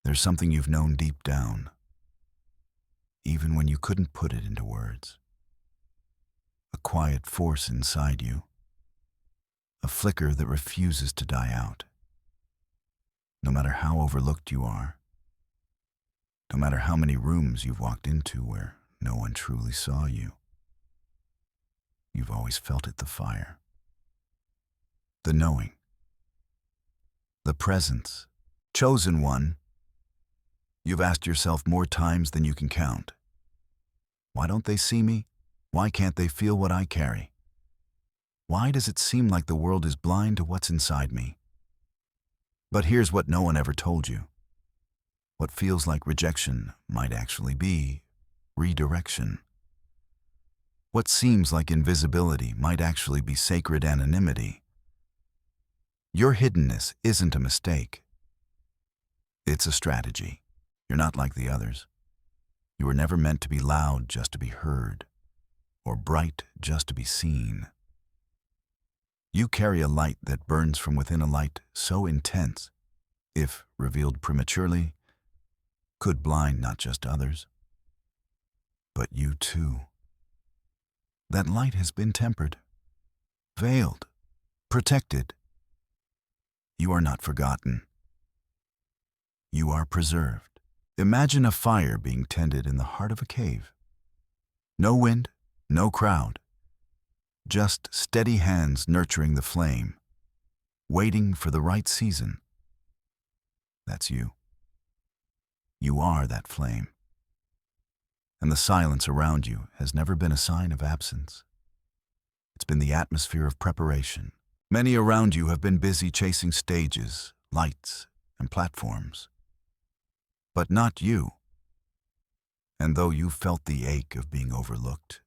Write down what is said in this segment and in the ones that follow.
There's something you've known deep down, even when you couldn't put it into words. A quiet force inside you, a flicker that refuses to die out. No matter how overlooked you are, no matter how many rooms you've walked into where no one truly saw you, you've always felt it, the fire. The knowing. The presence. Chosen one. You've asked yourself more times than you can count. Why don't they see me? Why can't they feel what I carry? Why does it seem like the world is blind to what's inside me? But here's what no one ever told you. What feels like rejection might actually be redirection. What seems like invisibility might actually be sacred anonymity. Your hiddenness isn't a mistake. It's a strategy. You're not like the others. You were never meant to be loud just to be heard, or bright just to be seen. You carry a light that burns from within, a light so intense, if revealed prematurely, could blind not just others, but you too. That light has been tempered, veiled, protected. You are not forgotten. You are preserved. Imagine a fire being tended in the heart of a cave. No wind, no crowd, just steady hands nurturing the flame, waiting for the right season. That's you. You are that flame. And the silence around you has never been a sign of absence. It's been the atmosphere of preparation. Many around you have been busy chasing stages, lights, and platforms. But not you. And though you felt the ache of being overlooked,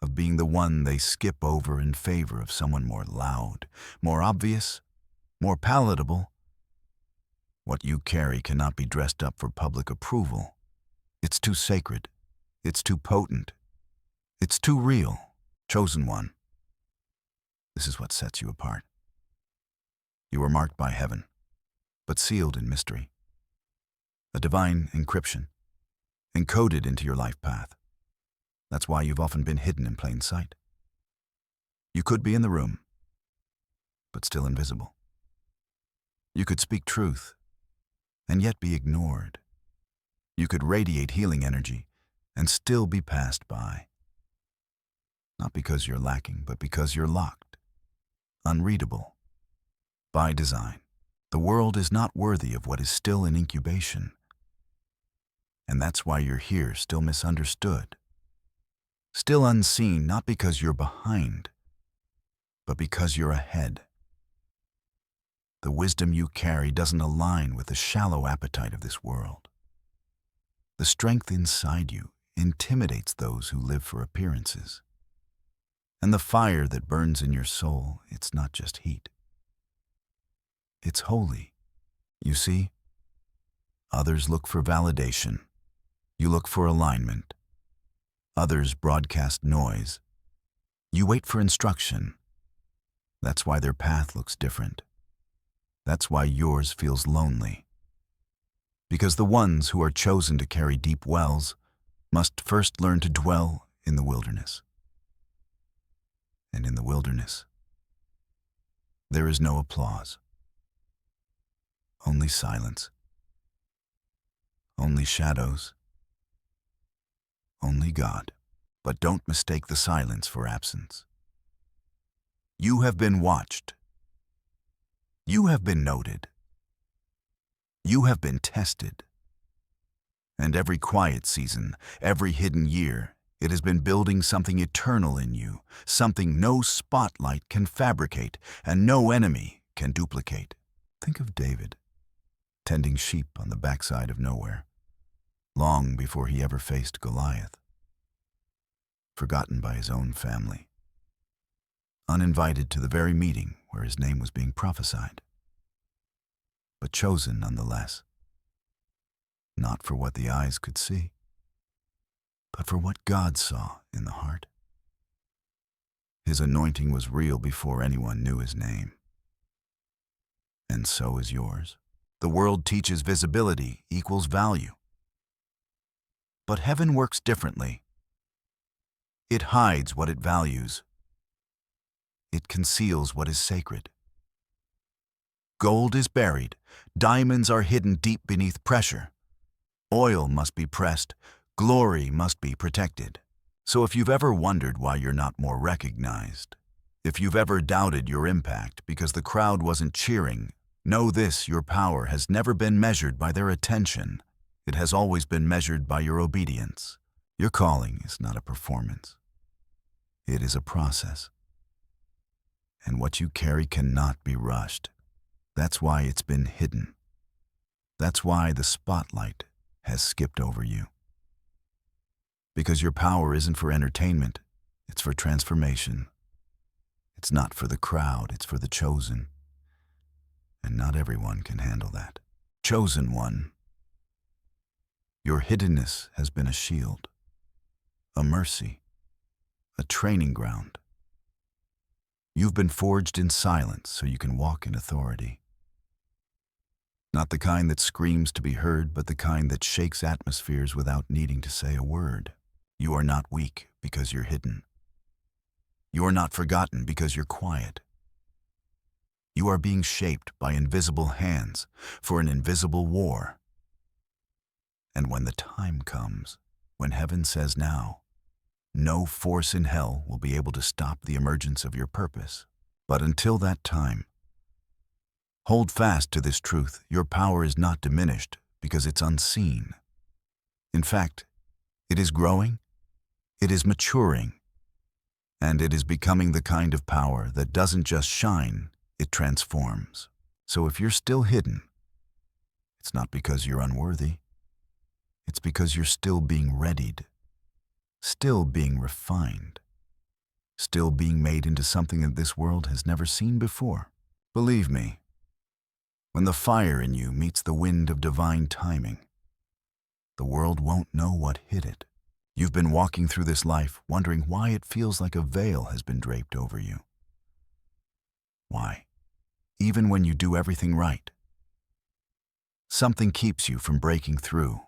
of being the one they skip over in favor of someone more loud, more obvious, more palatable, what you carry cannot be dressed up for public approval. It's too sacred. It's too potent. It's too real. Chosen one. This is what sets you apart. You were marked by heaven, but sealed in mystery. A divine encryption, encoded into your life path. That's why you've often been hidden in plain sight. You could be in the room, but still invisible. You could speak truth, and yet be ignored. You could radiate healing energy, and still be passed by. Not because you're lacking, but because you're locked, unreadable, by design. The world is not worthy of what is still in incubation. And that's why you're here, still misunderstood. Still unseen, not because you're behind, but because you're ahead. The wisdom you carry doesn't align with the shallow appetite of this world. The strength inside you intimidates those who live for appearances. And the fire that burns in your soul, it's not just heat. It's holy. You see, others look for validation. You look for alignment. Others broadcast noise. You wait for instruction. That's why their path looks different. That's why yours feels lonely. Because the ones who are chosen to carry deep wells must first learn to dwell in the wilderness. And in the wilderness, there is no applause. Only silence. Only shadows. Only God. But don't mistake the silence for absence. You have been watched. You have been noted. You have been tested. And every quiet season, every hidden year, it has been building something eternal in you, something no spotlight can fabricate and no enemy can duplicate. Think of David, tending sheep on the backside of nowhere, long before he ever faced Goliath. Forgotten by his own family. Uninvited to the very meeting where his name was being prophesied. But chosen nonetheless. Not for what the eyes could see, but for what God saw in the heart. His anointing was real before anyone knew his name. And so is yours. The world teaches visibility equals value. But heaven works differently. It hides what it values. It conceals what is sacred. Gold is buried. Diamonds are hidden deep beneath pressure. Oil must be pressed. Glory must be protected. So if you've ever wondered why you're not more recognized, if you've ever doubted your impact because the crowd wasn't cheering, know this: your power has never been measured by their attention. It has always been measured by your obedience. Your calling is not a performance. It is a process. And what you carry cannot be rushed. That's why it's been hidden. That's why the spotlight has skipped over you. Because your power isn't for entertainment, it's for transformation. It's not for the crowd, it's for the chosen. And not everyone can handle that. Chosen one. Your hiddenness has been a shield, a mercy, a training ground. You've been forged in silence so you can walk in authority. Not the kind that screams to be heard, but the kind that shakes atmospheres without needing to say a word. You are not weak because you're hidden. You are not forgotten because you're quiet. You are being shaped by invisible hands for an invisible war. And when the time comes, when heaven says now, no force in hell will be able to stop the emergence of your purpose. But until that time, hold fast to this truth: your power is not diminished because it's unseen. In fact, it is growing, it is maturing, and it is becoming the kind of power that doesn't just shine, it transforms. So if you're still hidden, it's not because you're unworthy. It's because you're still being readied, still being refined, still being made into something that this world has never seen before. Believe me, when the fire in you meets the wind of divine timing, the world won't know what hit it. You've been walking through this life wondering why it feels like a veil has been draped over you. Why, even when you do everything right, something keeps you from breaking through.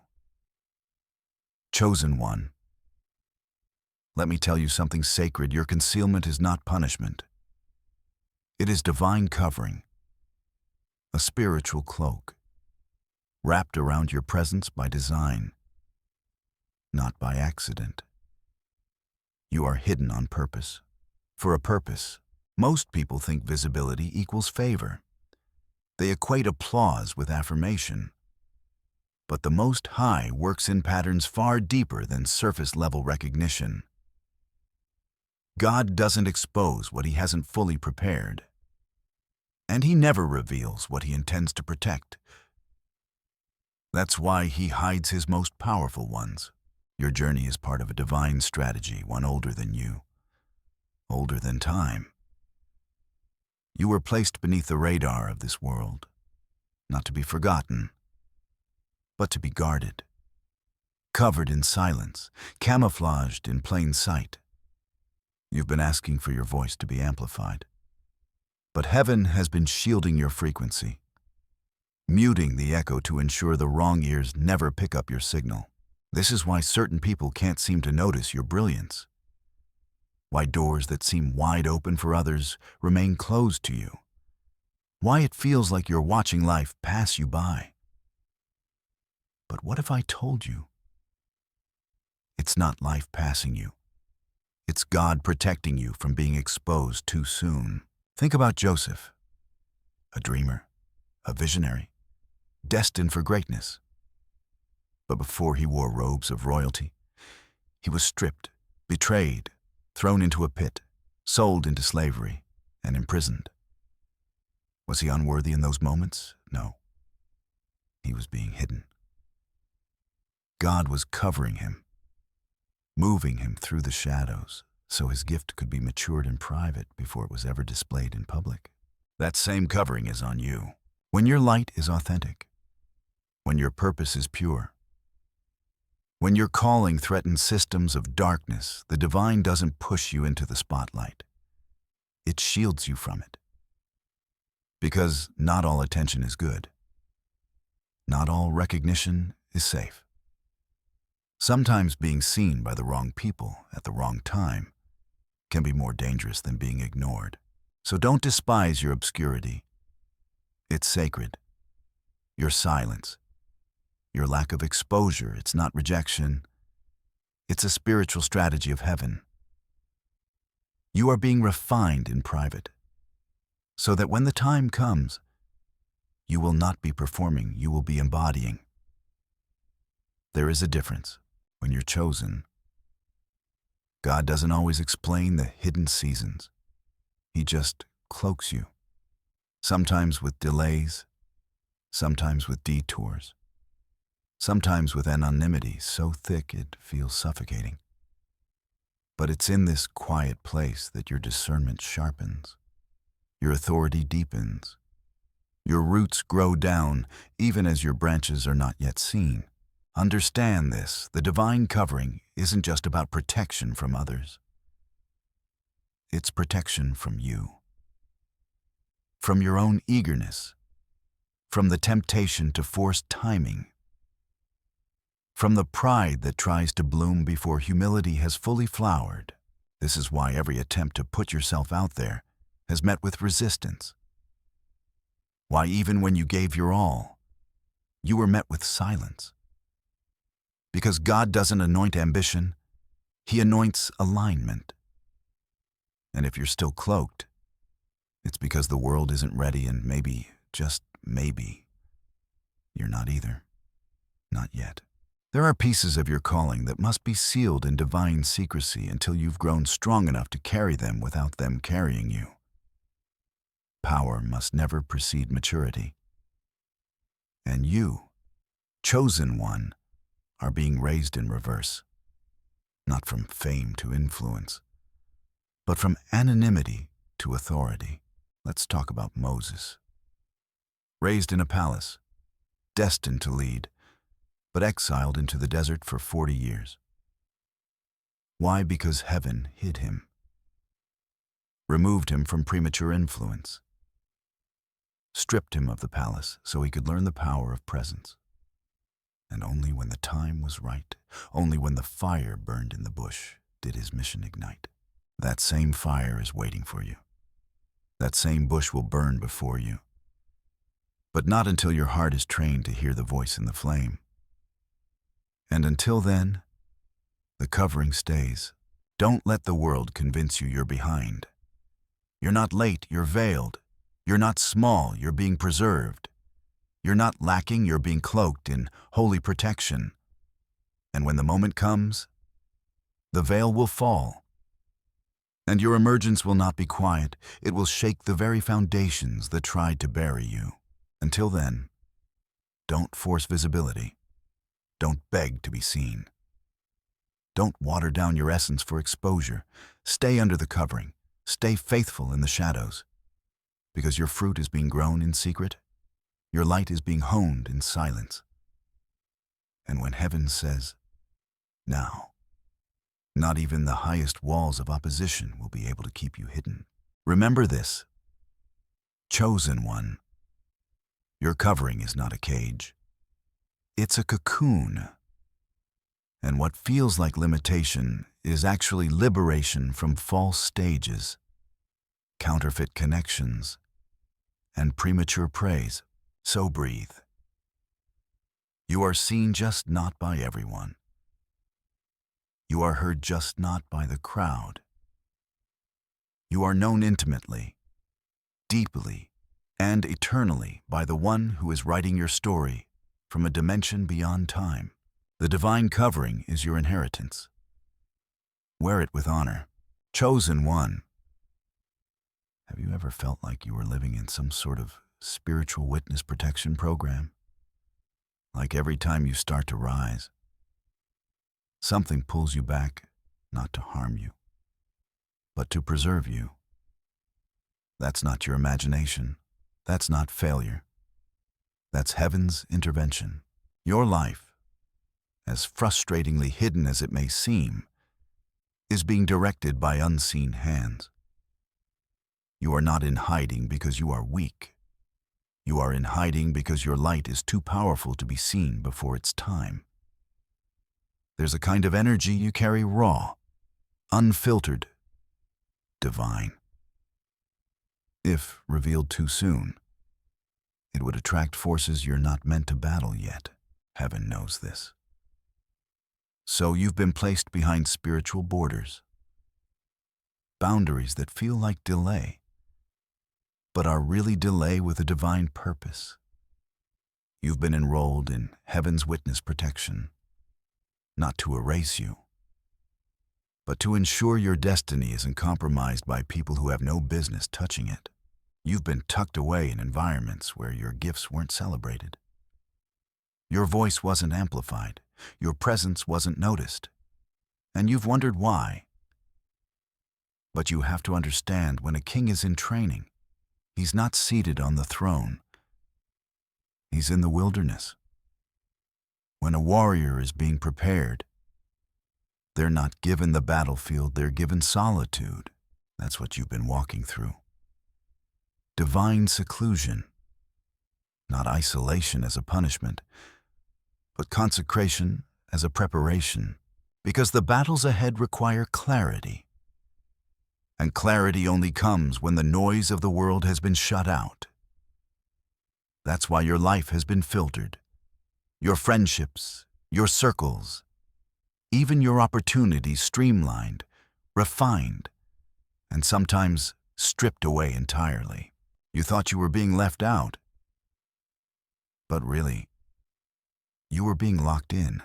Chosen one, let me tell you something sacred. Your concealment is not punishment. It is divine covering, a spiritual cloak, wrapped around your presence by design, not by accident. You are hidden on purpose, for a purpose. Most people think visibility equals favor. They equate applause with affirmation. But the Most High works in patterns far deeper than surface-level recognition. God doesn't expose what He hasn't fully prepared, and He never reveals what He intends to protect. That's why He hides His most powerful ones. Your journey is part of a divine strategy, one older than you, older than time. You were placed beneath the radar of this world, not to be forgotten, but to be guarded, covered in silence, camouflaged in plain sight. You've been asking for your voice to be amplified, but heaven has been shielding your frequency, muting the echo to ensure the wrong ears never pick up your signal. This is why certain people can't seem to notice your brilliance, why doors that seem wide open for others remain closed to you, why it feels like you're watching life pass you by. But what if I told you? It's not life passing you. It's God protecting you from being exposed too soon. Think about Joseph, a dreamer, a visionary, destined for greatness. But before he wore robes of royalty, he was stripped, betrayed, thrown into a pit, sold into slavery, and imprisoned. Was he unworthy in those moments? No. He was being hidden. God was covering him, moving him through the shadows so his gift could be matured in private before it was ever displayed in public. That same covering is on you. When your light is authentic, when your purpose is pure, when your calling threatens systems of darkness, the divine doesn't push you into the spotlight. It shields you from it. Because not all attention is good. Not all recognition is safe. Sometimes being seen by the wrong people at the wrong time can be more dangerous than being ignored. So don't despise your obscurity. It's sacred. Your silence, your lack of exposure, it's not rejection. It's a spiritual strategy of heaven. You are being refined in private, so that when the time comes, you will not be performing, you will be embodying. There is a difference when you're chosen. God doesn't always explain the hidden seasons. He just cloaks you, sometimes with delays, sometimes with detours, sometimes with anonymity so thick it feels suffocating. But it's in this quiet place that your discernment sharpens, your authority deepens, your roots grow down even as your branches are not yet seen. Understand this, the divine covering isn't just about protection from others. It's protection from you, from your own eagerness, from the temptation to force timing, from the pride that tries to bloom before humility has fully flowered. This is why every attempt to put yourself out there has met with resistance. Why even when you gave your all, you were met with silence. Because God doesn't anoint ambition, He anoints alignment. And if you're still cloaked, it's because the world isn't ready, and maybe, just maybe, you're not either. Not yet. There are pieces of your calling that must be sealed in divine secrecy until you've grown strong enough to carry them without them carrying you. Power must never precede maturity. And you, chosen one, are being raised in reverse, not from fame to influence, but from anonymity to authority. Let's talk about Moses. Raised in a palace, destined to lead, but exiled into the desert for 40 years. Why? Because heaven hid him, removed him from premature influence, stripped him of the palace so he could learn the power of presence. And only when the time was right, only when the fire burned in the bush, did his mission ignite. That same fire is waiting for you. That same bush will burn before you. But not until your heart is trained to hear the voice in the flame. And until then, the covering stays. Don't let the world convince you you're behind. You're not late, you're veiled. You're not small, you're being preserved. You're not lacking, you're being cloaked in holy protection. And when the moment comes, the veil will fall. And your emergence will not be quiet. It will shake the very foundations that tried to bury you. Until then, don't force visibility. Don't beg to be seen. Don't water down your essence for exposure. Stay under the covering. Stay faithful in the shadows. Because your fruit is being grown in secret. Your light is being honed in silence. And when heaven says, now, not even the highest walls of opposition will be able to keep you hidden. Remember this, chosen one. Your covering is not a cage. It's a cocoon. And what feels like limitation is actually liberation from false stages, counterfeit connections, and premature praise. So breathe. You are seen just not by everyone. You are heard just not by the crowd. You are known intimately, deeply, and eternally by the one who is writing your story from a dimension beyond time. The divine covering is your inheritance. Wear it with honor. Chosen one. Have you ever felt like you were living in some sort of spiritual witness protection program? Like every time you start to rise, something pulls you back, not to harm you, but to preserve you. That's not your imagination. That's not failure. That's heaven's intervention. Your life, as frustratingly hidden as it may seem, is being directed by unseen hands. You are not in hiding because you are weak. You are in hiding because your light is too powerful to be seen before its time. There's a kind of energy you carry raw, unfiltered, divine. If revealed too soon, it would attract forces you're not meant to battle yet. Heaven knows this. So you've been placed behind spiritual borders, boundaries that feel like delay, but are really delay with a divine purpose. You've been enrolled in heaven's witness protection, not to erase you, but to ensure your destiny isn't compromised by people who have no business touching it. You've been tucked away in environments where your gifts weren't celebrated. Your voice wasn't amplified, your presence wasn't noticed, and you've wondered why. But you have to understand, when a king is in training, he's not seated on the throne. He's in the wilderness. When a warrior is being prepared, they're not given the battlefield, they're given solitude. That's what you've been walking through. Divine seclusion, not isolation as a punishment, but consecration as a preparation, because the battles ahead require clarity. And clarity only comes when the noise of the world has been shut out. That's why your life has been filtered. Your friendships, your circles, even your opportunities streamlined, refined, and sometimes stripped away entirely. You thought you were being left out, but really, you were being locked in.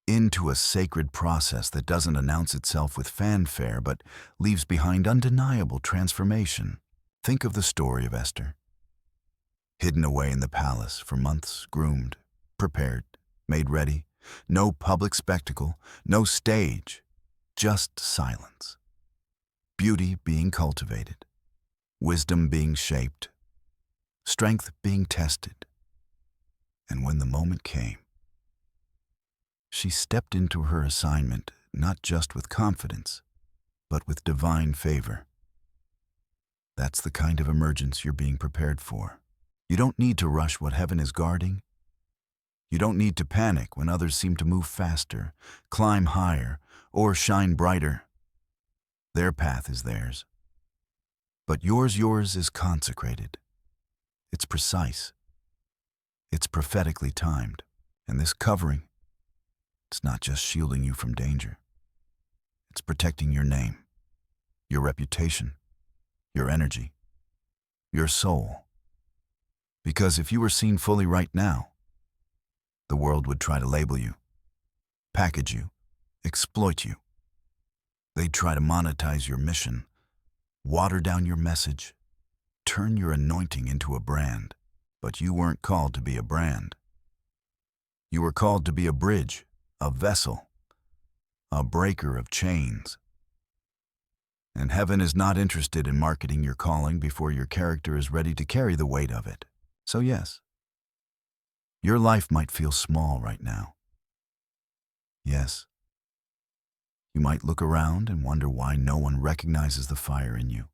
Into a sacred process that doesn't announce itself with fanfare, but leaves behind undeniable transformation. Think of the story of Esther. Hidden away in the palace for months, groomed, prepared, made ready. No public spectacle, no stage, just silence. Beauty being cultivated, wisdom being shaped, strength being tested. And when the moment came, she stepped into her assignment not just with confidence, but with divine favor. That's the kind of emergence you're being prepared for. You don't need to rush what heaven is guarding. You don't need to panic when others seem to move faster, climb higher, or shine brighter. Their path is theirs. But yours is consecrated. It's precise. It's prophetically timed. And this covering, it's not just shielding you from danger. It's protecting your name, your reputation, your energy, your soul. Because if you were seen fully right now, the world would try to label you, package you, exploit you. They'd try to monetize your mission, water down your message, turn your anointing into a brand. But you weren't called to be a brand. You were called to be a bridge, a vessel, a breaker of chains. And heaven is not interested in marketing your calling before your character is ready to carry the weight of it. So yes, your life might feel small right now. Yes, you might look around and wonder why no one recognizes the fire in you.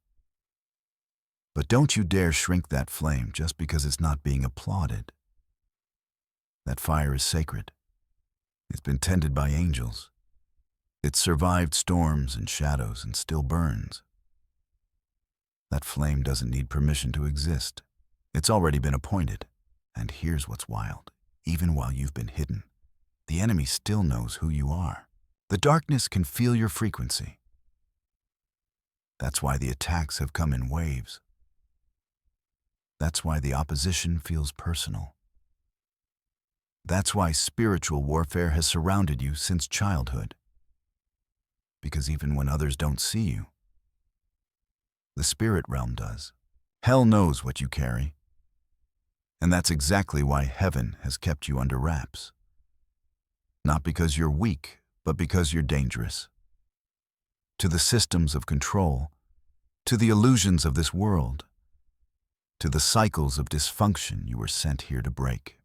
But don't you dare shrink that flame just because it's not being applauded. That fire is sacred. It's been tended by angels. It's survived storms and shadows and still burns. That flame doesn't need permission to exist. It's already been appointed. And here's what's wild. Even while you've been hidden, the enemy still knows who you are. The darkness can feel your frequency. That's why the attacks have come in waves. That's why the opposition feels personal. That's why spiritual warfare has surrounded you since childhood. Because even when others don't see you, the spirit realm does. Hell knows what you carry. And that's exactly why heaven has kept you under wraps. Not because you're weak, but because you're dangerous. To the systems of control, to the illusions of this world, to the cycles of dysfunction you were sent here to break.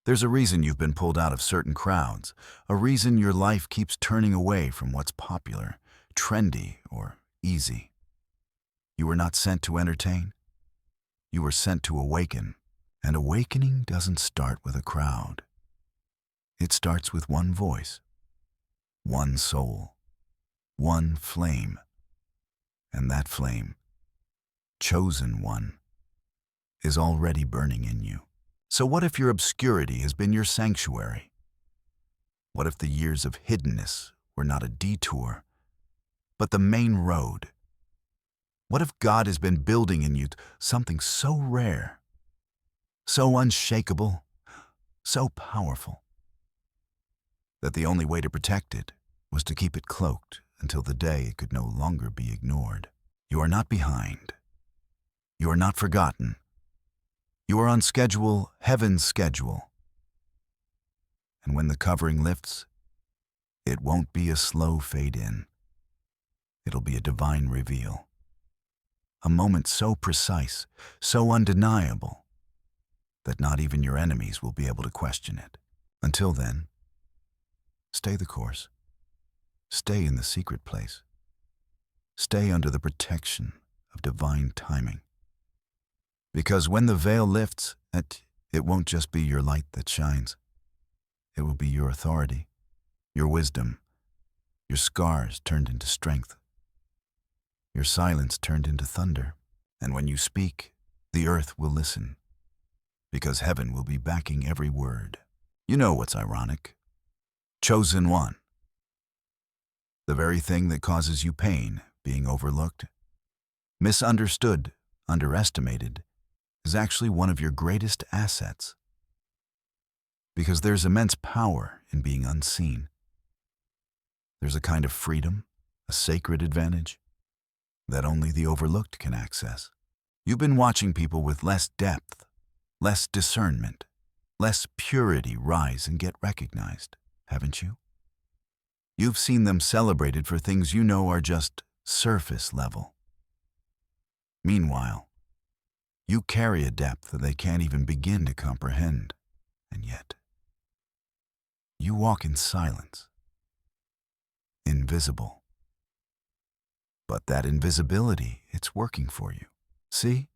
There's a reason you've been pulled out of certain crowds, a reason your life keeps turning away from what's popular, trendy, or easy. You were not sent to entertain. You were sent to awaken, and awakening doesn't start with a crowd. It starts with one voice, one soul, one flame, and that flame, chosen one, is already burning in you. So what if your obscurity has been your sanctuary? What if the years of hiddenness were not a detour, but the main road? What if God has been building in you something so rare, so unshakable, so powerful, that the only way to protect it was to keep it cloaked until the day it could no longer be ignored? You are not behind. You are not forgotten. You are on schedule, heaven's schedule. And when the covering lifts, it won't be a slow fade in. It'll be a divine reveal. A moment so precise, so undeniable, that not even your enemies will be able to question it. Until then, stay the course. Stay in the secret place. Stay under the protection of divine timing. Because when the veil lifts, it won't just be your light that shines. It will be your authority, your wisdom, your scars turned into strength, your silence turned into thunder. And when you speak, the earth will listen, because heaven will be backing every word. You know what's ironic? Chosen one. The very thing that causes you pain, being overlooked, misunderstood, underestimated, is actually one of your greatest assets. Because there's immense power in being unseen. There's a kind of freedom, a sacred advantage, that only the overlooked can access. You've been watching people with less depth, less discernment, less purity rise and get recognized, haven't you? You've seen them celebrated for things you know are just surface level. Meanwhile, you carry a depth that they can't even begin to comprehend, and yet, you walk in silence, invisible. But that invisibility, it's working for you. See?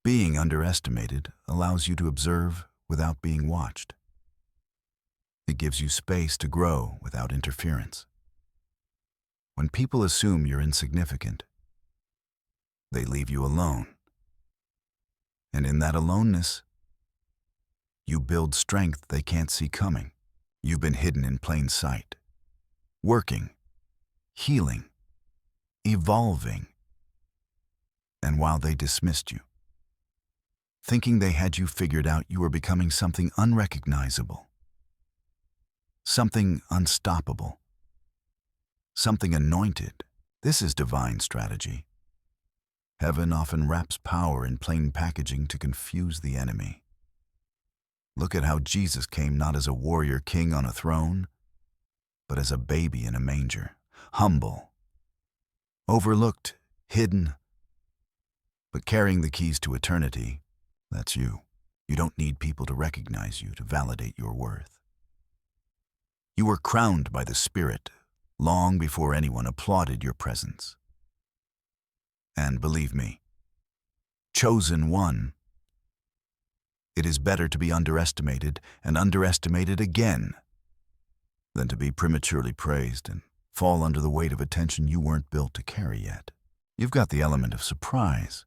Being underestimated allows you to observe without being watched. It gives you space to grow without interference. When people assume you're insignificant, they leave you alone. And in that aloneness, you build strength they can't see coming. You've been hidden in plain sight, working, healing, evolving. And while they dismissed you, thinking they had you figured out, you were becoming something unrecognizable, something unstoppable, something anointed. This is divine strategy. Heaven often wraps power in plain packaging to confuse the enemy. Look at how Jesus came not as a warrior king on a throne, but as a baby in a manger, humble, overlooked, hidden, but carrying the keys to eternity. That's you. You don't need people to recognize you to validate your worth. You were crowned by the Spirit long before anyone applauded your presence. And believe me, chosen one, it is better to be underestimated and underestimated again than to be prematurely praised and fall under the weight of attention you weren't built to carry yet. You've got the element of surprise,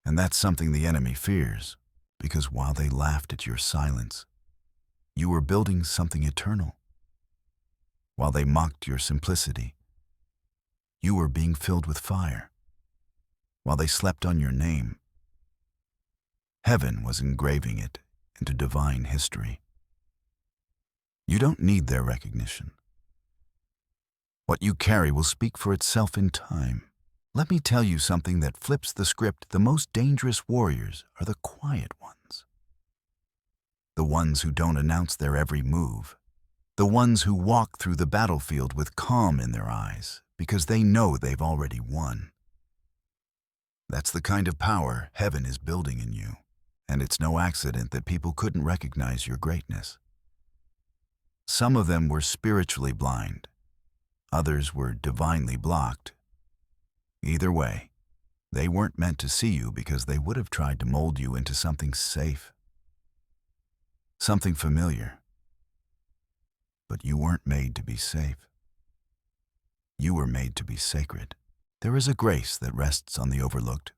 and that's something the enemy fears, because while they laughed at your silence, you were building something eternal. While they mocked your simplicity, you were being filled with fire. While they slept on your name, heaven was engraving it into divine history. You don't need their recognition. What you carry will speak for itself in time. Let me tell you something that flips the script. The most dangerous warriors are the quiet ones. The ones who don't announce their every move. The ones who walk through the battlefield with calm in their eyes because they know they've already won. That's the kind of power heaven is building in you, and it's no accident that people couldn't recognize your greatness. Some of them were spiritually blind. Others were divinely blocked. Either way, They weren't meant to see you because they would have tried to mold you into something safe, something familiar. But you weren't made to be safe. You were made to be sacred. There is a grace that rests on the overlooked,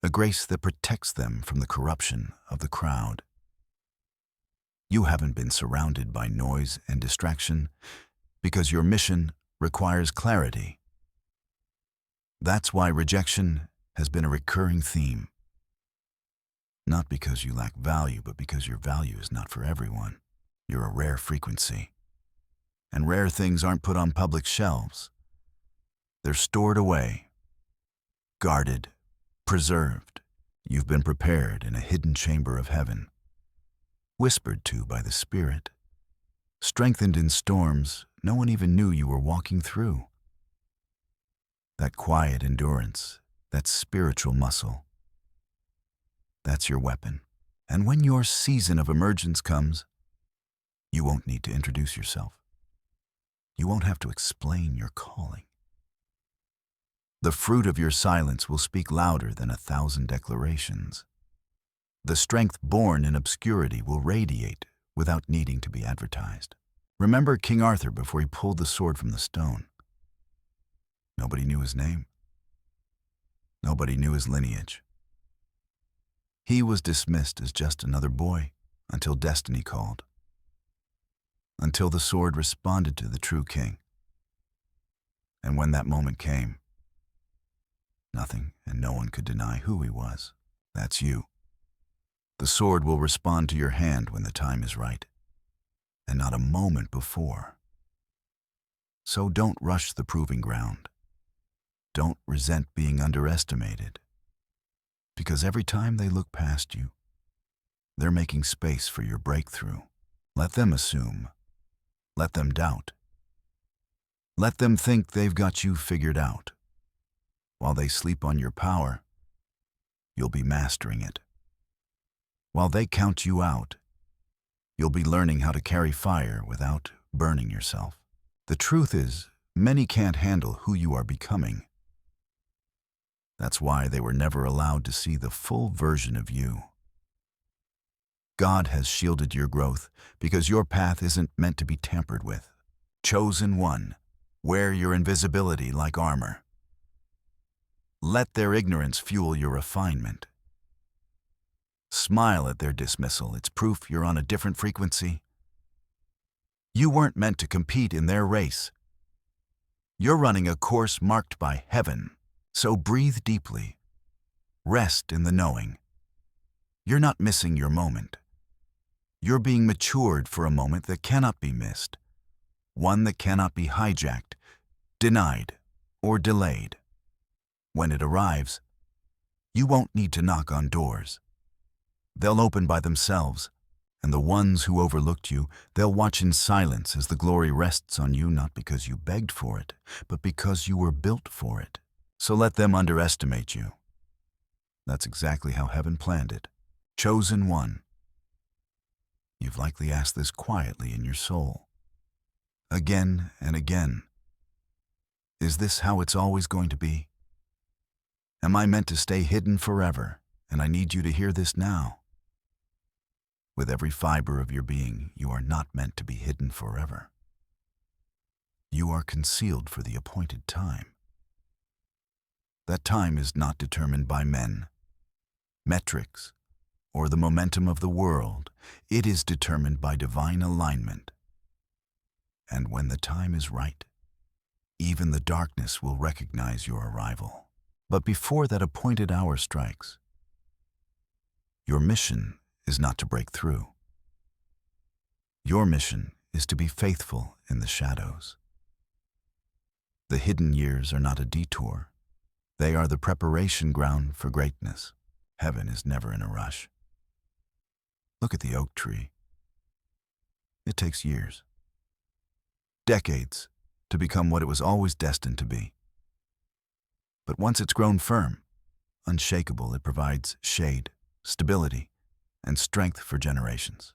a grace that protects them from the corruption of the crowd. You haven't been surrounded by noise and distraction because your mission requires clarity. That's why rejection has been a recurring theme. Not because you lack value, but because your value is not for everyone. You're a rare frequency. And rare things aren't put on public shelves. They're stored away, guarded, preserved. You've been prepared in a hidden chamber of heaven, whispered to by the Spirit, strengthened in storms no one even knew you were walking through. That quiet endurance, that spiritual muscle, that's your weapon. And when your season of emergence comes, you won't need to introduce yourself. You won't have to explain your calling. The fruit of your silence will speak louder than 1,000 declarations. The strength born in obscurity will radiate without needing to be advertised. Remember King Arthur before he pulled the sword from the stone. Nobody knew his name. Nobody knew his lineage. He was dismissed as just another boy until destiny called, until the sword responded to the true king. And when that moment came, nothing and no one could deny who he was. That's you. The sword will respond to your hand when the time is right, and not a moment before. So don't rush the proving ground. Don't resent being underestimated, because every time they look past you, they're making space for your breakthrough. Let them assume. Let them doubt. Let them think they've got you figured out. While they sleep on your power, you'll be mastering it. While they count you out, you'll be learning how to carry fire without burning yourself. The truth is, many can't handle who you are becoming. That's why they were never allowed to see the full version of you. God has shielded your growth because your path isn't meant to be tampered with. Chosen one, wear your invisibility like armor. Let their ignorance fuel your refinement. Smile at their dismissal. It's proof you're on a different frequency. You weren't meant to compete in their race. You're running a course marked by heaven. So breathe deeply. Rest in the knowing. You're not missing your moment. You're being matured for a moment that cannot be missed. One that cannot be hijacked, denied, or delayed. When it arrives, you won't need to knock on doors. They'll open by themselves, and the ones who overlooked you, they'll watch in silence as the glory rests on you, not because you begged for it, but because you were built for it. So let them underestimate you. That's exactly how heaven planned it. Chosen one. You've likely asked this quietly in your soul, again and again. Is this how it's always going to be? Am I meant to stay hidden forever? And I need you to hear this now. With every fiber of your being, you are not meant to be hidden forever. You are concealed for the appointed time. That time is not determined by men, metrics, or the momentum of the world. It is determined by divine alignment. And when the time is right, even the darkness will recognize your arrival. But before that appointed hour strikes, your mission is not to break through. Your mission is to be faithful in the shadows. The hidden years are not a detour. They are the preparation ground for greatness. Heaven is never in a rush. Look at the oak tree. It takes years, decades, to become what it was always destined to be. But once it's grown firm, unshakable, it provides shade, stability, and strength for generations.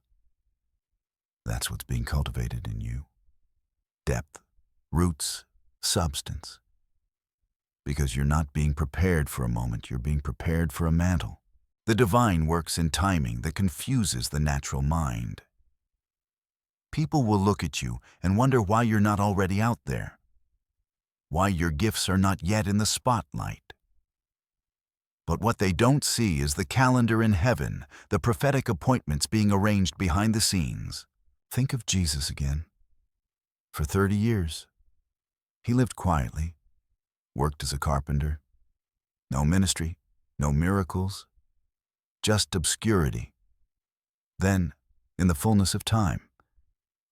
That's what's being cultivated in you. Depth, roots, substance. Because you're not being prepared for a moment, you're being prepared for a mantle. The divine works in timing that confuses the natural mind. People will look at you and wonder why you're not already out there, why your gifts are not yet in the spotlight. But what they don't see is the calendar in heaven, the prophetic appointments being arranged behind the scenes. Think of Jesus again. For 30 years, he lived quietly, worked as a carpenter. No ministry, no miracles, just obscurity. Then, in the fullness of time,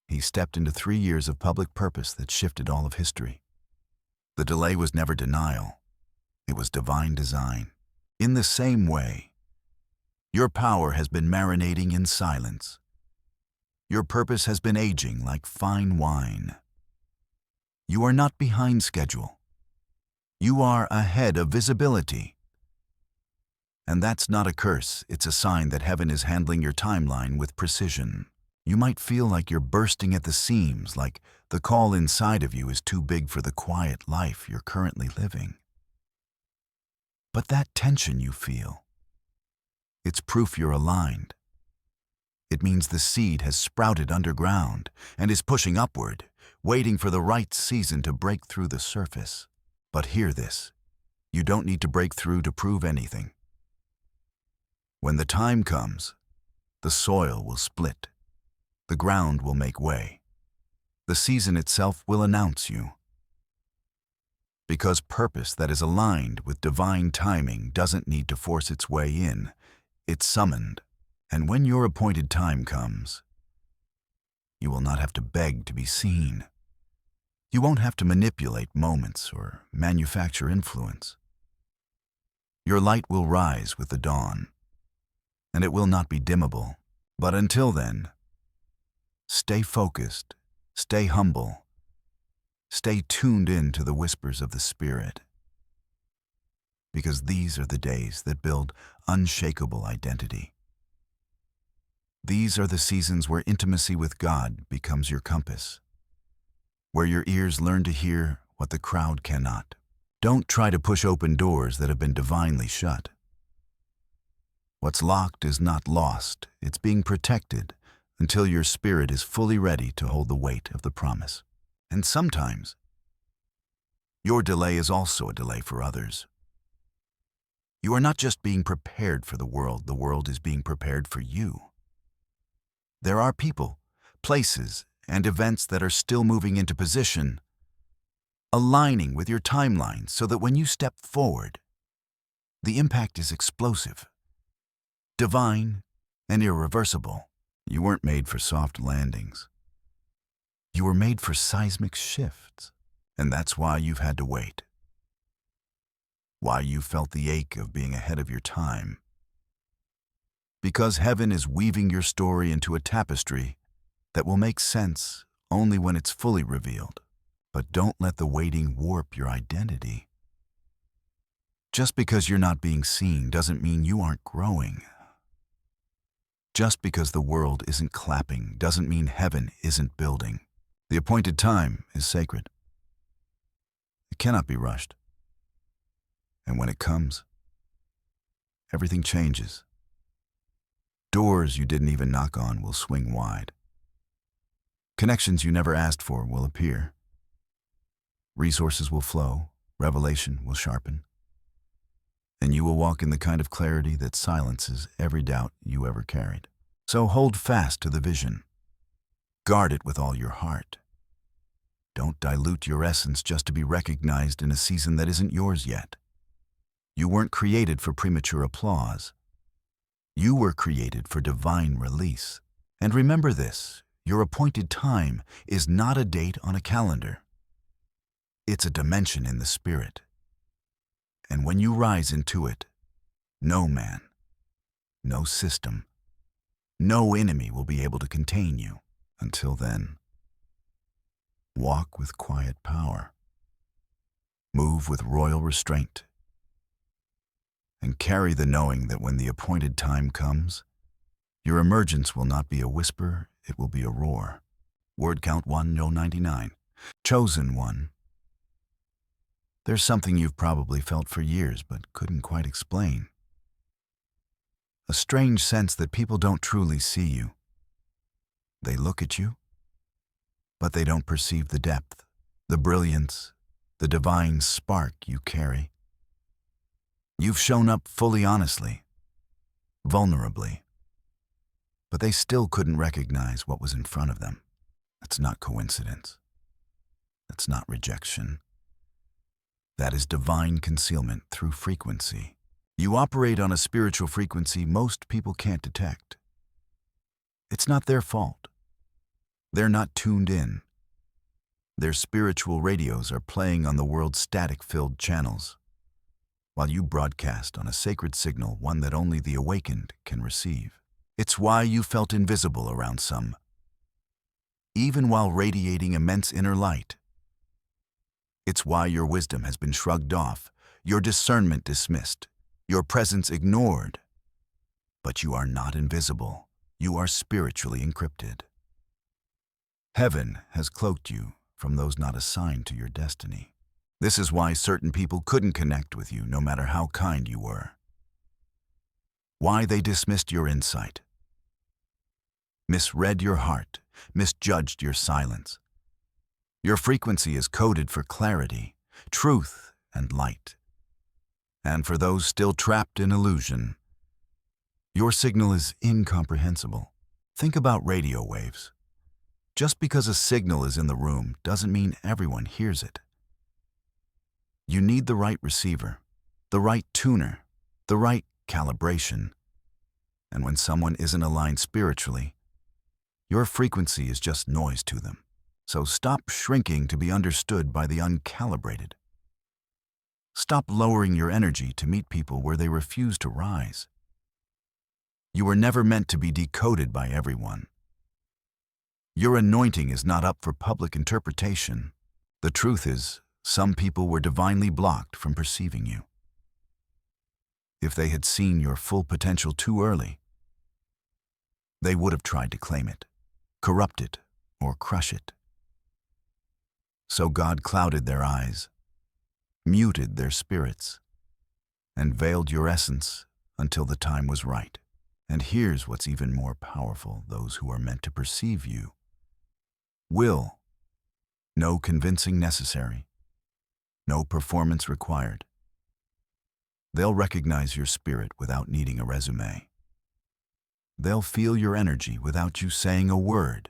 he stepped into 3 years of public purpose that shifted all of history. The delay was never denial. It was divine design. In the same way, your power has been marinating in silence. Your purpose has been aging like fine wine. You are not behind schedule. You are ahead of visibility. And that's not a curse, it's a sign that heaven is handling your timeline with precision. You might feel like you're bursting at the seams, like the call inside of you is too big for the quiet life you're currently living. But that tension you feel, it's proof you're aligned. It means the seed has sprouted underground and is pushing upward, waiting for the right season to break through the surface. But hear this, you don't need to break through to prove anything. When the time comes, the soil will split, the ground will make way, the season itself will announce you. Because purpose that is aligned with divine timing doesn't need to force its way in, it's summoned. And when your appointed time comes, you will not have to beg to be seen. You won't have to manipulate moments or manufacture influence. Your light will rise with the dawn, and it will not be dimmable. But until then, stay focused, stay humble, stay tuned in to the whispers of the Spirit. Because these are the days that build unshakable identity. These are the seasons where intimacy with God becomes your compass, where your ears learn to hear what the crowd cannot. Don't try to push open doors that have been divinely shut. What's locked is not lost, it's being protected until your spirit is fully ready to hold the weight of the promise. And sometimes, your delay is also a delay for others. You are not just being prepared for the world is being prepared for you. There are people, places, and events that are still moving into position, aligning with your timeline so that when you step forward, the impact is explosive, divine, and irreversible. You weren't made for soft landings. You were made for seismic shifts, and that's why you've had to wait. Why you felt the ache of being ahead of your time. Because heaven is weaving your story into a tapestry that will make sense only when it's fully revealed. But don't let the waiting warp your identity. Just because you're not being seen doesn't mean you aren't growing. Just because the world isn't clapping doesn't mean heaven isn't building. The appointed time is sacred. It cannot be rushed. And when it comes, everything changes. Doors you didn't even knock on will swing wide. Connections you never asked for will appear. Resources will flow, revelation will sharpen, and you will walk in the kind of clarity that silences every doubt you ever carried. So hold fast to the vision. Guard it with all your heart. Don't dilute your essence just to be recognized in a season that isn't yours yet. You weren't created for premature applause. You were created for divine release. And remember this, your appointed time is not a date on a calendar. It's a dimension in the spirit. And when you rise into it, no man, no system, no enemy will be able to contain you. Until then, walk with quiet power, move with royal restraint, and carry the knowing that when the appointed time comes, your emergence will not be a whisper, it will be a roar. Word count 1, no 99. Chosen one. There's something you've probably felt for years but couldn't quite explain. A strange sense that people don't truly see you. They look at you, but they don't perceive the depth, the brilliance, the divine spark you carry. You've shown up fully honestly, vulnerably, but they still couldn't recognize what was in front of them. That's not coincidence. That's not rejection. That is divine concealment through frequency. You operate on a spiritual frequency most people can't detect. It's not their fault. They're not tuned in. Their spiritual radios are playing on the world's static-filled channels, while you broadcast on a sacred signal, one that only the awakened can receive. It's why you felt invisible around some, even while radiating immense inner light. It's why your wisdom has been shrugged off, your discernment dismissed, your presence ignored. But you are not invisible. You are spiritually encrypted. Heaven has cloaked you from those not assigned to your destiny. This is why certain people couldn't connect with you no matter how kind you were. Why they dismissed your insight, misread your heart, misjudged your silence. Your frequency is coded for clarity, truth, and light. And for those still trapped in illusion, your signal is incomprehensible. Think about radio waves. Just because a signal is in the room doesn't mean everyone hears it. You need the right receiver, the right tuner, the right calibration. And when someone isn't aligned spiritually, your frequency is just noise to them. So stop shrinking to be understood by the uncalibrated. Stop lowering your energy to meet people where they refuse to rise. You were never meant to be decoded by everyone. Your anointing is not up for public interpretation. The truth is, some people were divinely blocked from perceiving you. If they had seen your full potential too early, they would have tried to claim it, corrupt it, or crush it. So God clouded their eyes, muted their spirits, and veiled your essence until the time was right. And here's what's even more powerful: those who are meant to perceive you will. No convincing necessary. No performance required. They'll recognize your spirit without needing a resume. They'll feel your energy without you saying a word.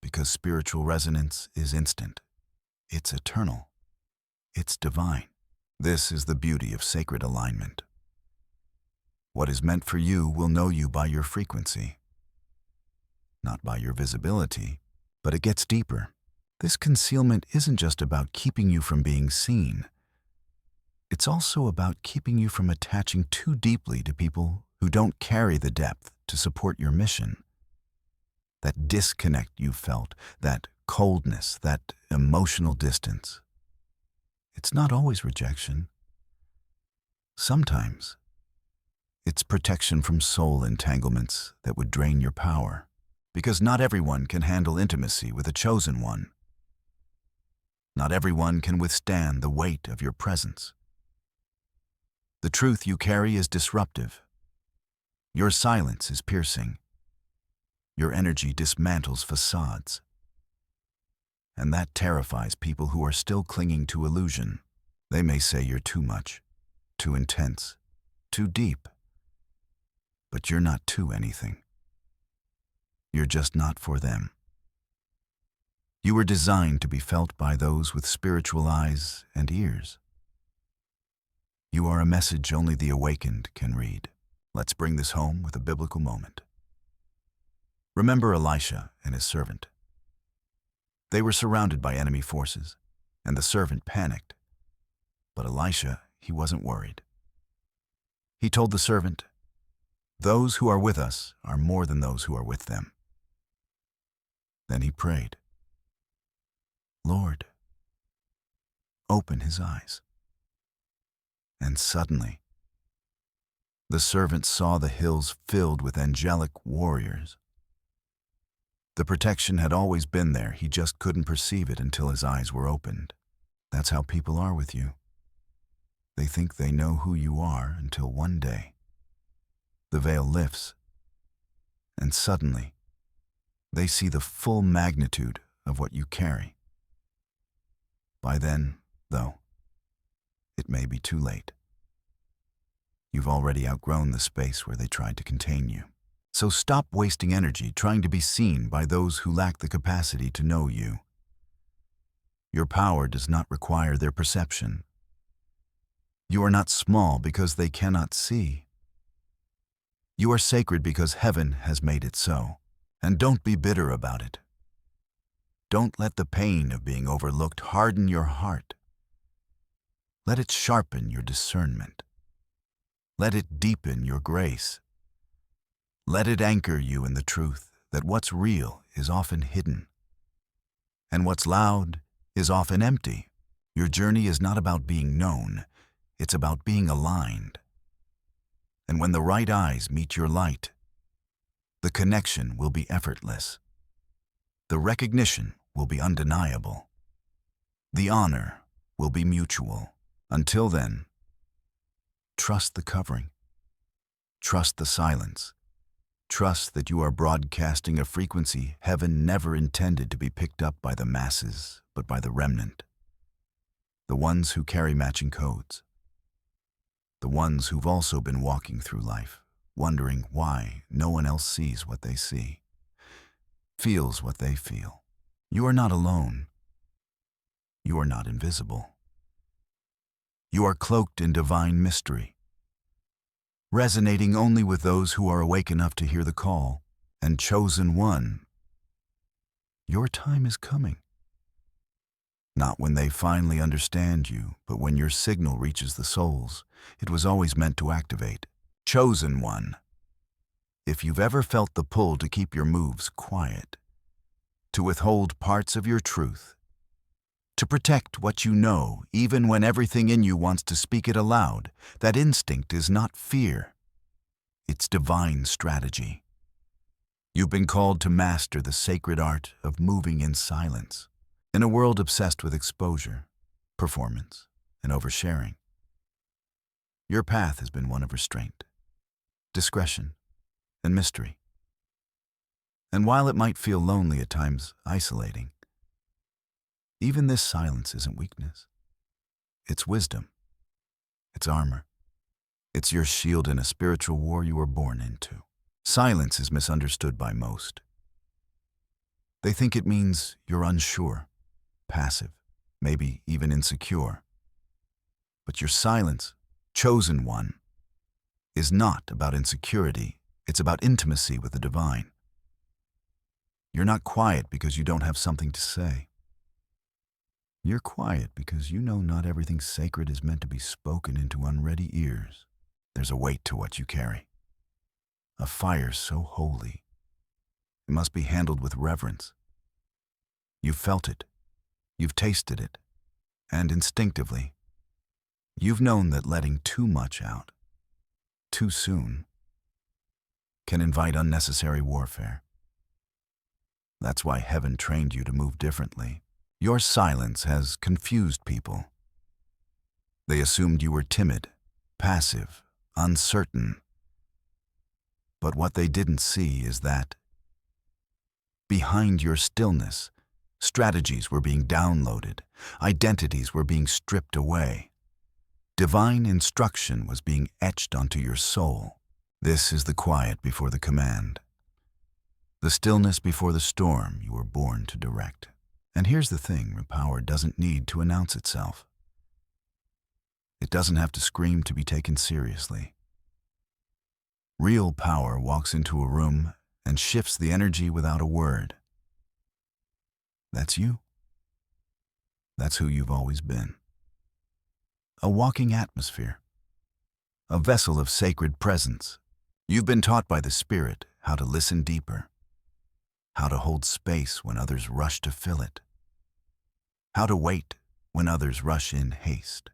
Because spiritual resonance is instant. It's eternal. It's divine. This is the beauty of sacred alignment. What is meant for you will know you by your frequency, not by your visibility, but it gets deeper. This concealment isn't just about keeping you from being seen. It's also about keeping you from attaching too deeply to people who don't carry the depth to support your mission. That disconnect you felt, that coldness, that emotional distance. It's not always rejection. Sometimes it's protection from soul entanglements that would drain your power, because not everyone can handle intimacy with a chosen one. Not everyone can withstand the weight of your presence. The truth you carry is disruptive. Your silence is piercing. Your energy dismantles facades. And that terrifies people who are still clinging to illusion. They may say you're too much, too intense, too deep. But you're not too anything. You're just not for them. You were designed to be felt by those with spiritual eyes and ears. You are a message only the awakened can read. Let's bring this home with a biblical moment. Remember Elisha and his servant. They were surrounded by enemy forces, and the servant panicked. But Elisha, he wasn't worried. He told the servant, "Those who are with us are more than those who are with them." Then he prayed, "Lord, open his eyes." And suddenly, the servant saw the hills filled with angelic warriors. The protection had always been there, he just couldn't perceive it until his eyes were opened. That's how people are with you. They think they know who you are until one day the veil lifts, and suddenly they see the full magnitude of what you carry. By then, though, it may be too late. You've already outgrown the space where they tried to contain you. So stop wasting energy trying to be seen by those who lack the capacity to know you. Your power does not require their perception. You are not small because they cannot see. You are sacred because heaven has made it so. And don't be bitter about it. Don't let the pain of being overlooked harden your heart. Let it sharpen your discernment. Let it deepen your grace. Let it anchor you in the truth that what's real is often hidden, and what's loud is often empty. Your journey is not about being known, it's about being aligned. And when the right eyes meet your light, the connection will be effortless. The recognition will be undeniable. The honor will be mutual. Until then, trust the covering. Trust the silence. Trust that you are broadcasting a frequency heaven never intended to be picked up by the masses, but by the remnant. The ones who carry matching codes. The ones who've also been walking through life, wondering why no one else sees what they see, feels what they feel. You are not alone. You are not invisible. You are cloaked in divine mystery, resonating only with those who are awake enough to hear the call. And chosen one, your time is coming. Not when they finally understand you, but when your signal reaches the souls it was always meant to activate. Chosen one, if you've ever felt the pull to keep your moves quiet, to withhold parts of your truth, to protect what you know even when everything in you wants to speak it aloud, that instinct is not fear. It's divine strategy. You've been called to master the sacred art of moving in silence. In a world obsessed with exposure, performance, and oversharing, your path has been one of restraint, discretion, and mystery. And while it might feel lonely at times, isolating, even this silence isn't weakness. It's wisdom. It's armor. It's your shield in a spiritual war you were born into. Silence is misunderstood by most. They think it means you're unsure, passive, maybe even insecure. But your silence, chosen one, is not about insecurity. It's about intimacy with the divine. You're not quiet because you don't have something to say. You're quiet because you know not everything sacred is meant to be spoken into unready ears. There's a weight to what you carry. A fire so holy, it must be handled with reverence. You've felt it. You've tasted it. And instinctively, you've known that letting too much out, too soon, can invite unnecessary warfare. That's why heaven trained you to move differently. Your silence has confused people. They assumed you were timid, passive, uncertain. But what they didn't see is that behind your stillness, strategies were being downloaded, identities were being stripped away. Divine instruction was being etched onto your soul. This is the quiet before the command, the stillness before the storm you were born to direct. And here's the thing, power doesn't need to announce itself. It doesn't have to scream to be taken seriously. Real power walks into a room and shifts the energy without a word. That's you. That's who you've always been. A walking atmosphere. A vessel of sacred presence. You've been taught by the Spirit how to listen deeper, how to hold space when others rush to fill it, how to wait when others rush in haste.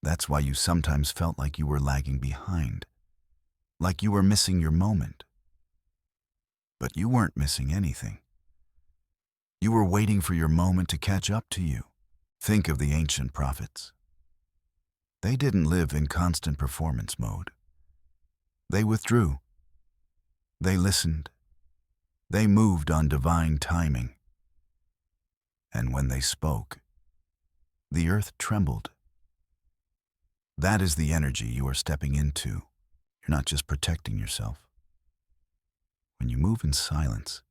That's why you sometimes felt like you were lagging behind, like you were missing your moment. But you weren't missing anything. You were waiting for your moment to catch up to you. Think of the ancient prophets. They didn't live in constant performance mode. They withdrew. They listened. They moved on divine timing. And when they spoke, the earth trembled. That is the energy you are stepping into. You're not just protecting yourself. When you move in silence,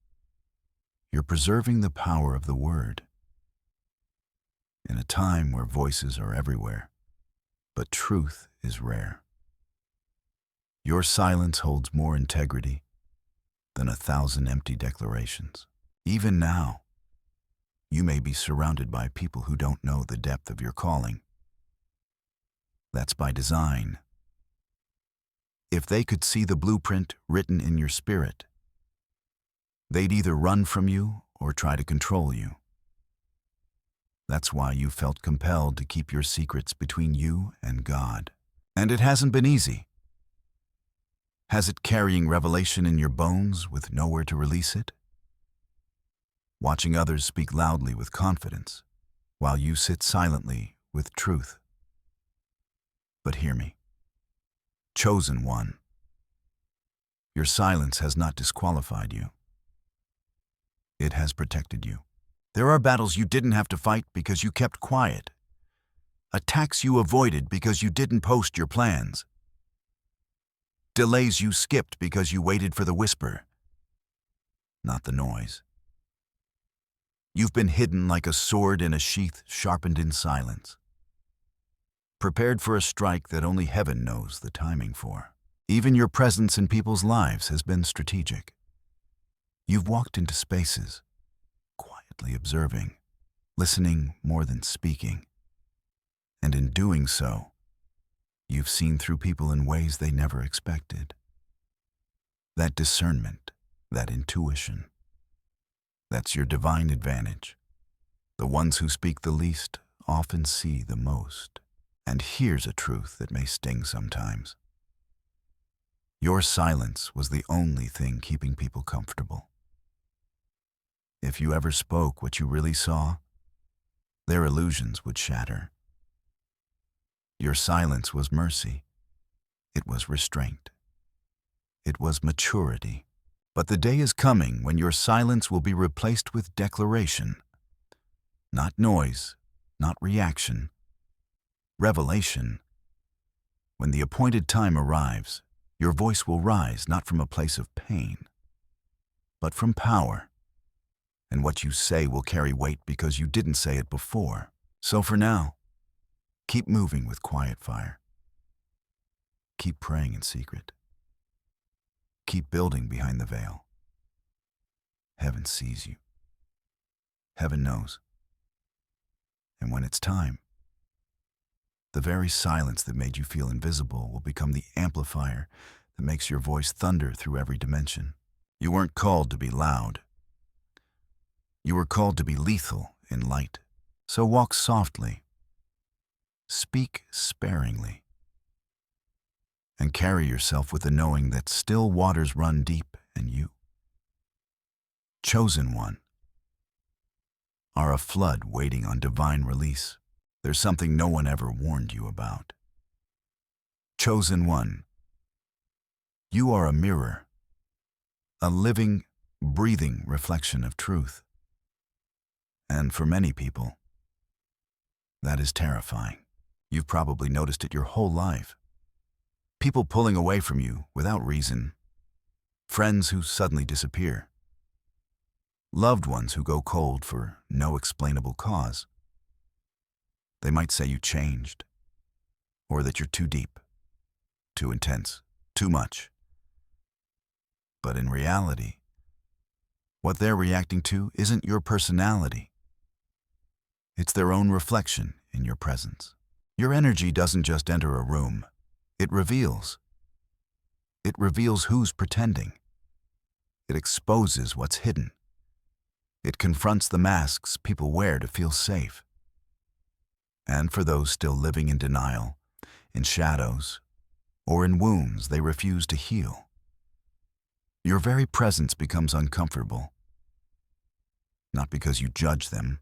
you're preserving the power of the word. In a time where voices are everywhere, but truth is rare, your silence holds more integrity than 1,000 empty declarations. Even now, you may be surrounded by people who don't know the depth of your calling. That's by design. If they could see the blueprint written in your spirit, they'd either run from you or try to control you. That's why you felt compelled to keep your secrets between you and God. And it hasn't been easy. Has it carrying revelation in your bones with nowhere to release it? Watching others speak loudly with confidence, while you sit silently with truth. But hear me. Chosen one, your silence has not disqualified you. It has protected you. There are battles you didn't have to fight because you kept quiet. Attacks you avoided because you didn't post your plans. Delays you skipped because you waited for the whisper, not the noise. You've been hidden like a sword in a sheath sharpened in silence, prepared for a strike that only heaven knows the timing for. Even your presence in people's lives has been strategic. You've walked into spaces, quietly observing, listening more than speaking. And in doing so, you've seen through people in ways they never expected. That discernment, that intuition, that's your divine advantage. The ones who speak the least often see the most. And here's a truth that may sting sometimes. Your silence was the only thing keeping people comfortable. If you ever spoke what you really saw, their illusions would shatter. Your silence was mercy. It was restraint. It was maturity. But the day is coming when your silence will be replaced with declaration. Not noise, not reaction. Revelation. When the appointed time arrives, your voice will rise not from a place of pain, but from power. And what you say will carry weight because you didn't say it before. So for now, keep moving with quiet fire. Keep praying in secret. Keep building behind the veil. Heaven sees you. Heaven knows. And when it's time, the very silence that made you feel invisible will become the amplifier that makes your voice thunder through every dimension. You weren't called to be loud. You were called to be lethal in light. So walk softly. Speak sparingly. And carry yourself with the knowing that still waters run deep in you. Chosen one are a flood waiting on divine release. There's something no one ever warned you about. Chosen one, you are a mirror, a living, breathing reflection of truth. And for many people, that is terrifying. You've probably noticed it your whole life. People pulling away from you without reason. Friends who suddenly disappear. Loved ones who go cold for no explainable cause. They might say you changed, or that you're too deep, too intense, too much. But in reality, what they're reacting to isn't your personality. It's their own reflection in your presence. Your energy doesn't just enter a room. It reveals. It reveals who's pretending. It exposes what's hidden. It confronts the masks people wear to feel safe. And for those still living in denial, in shadows, or in wounds they refuse to heal, your very presence becomes uncomfortable. Not because you judge them,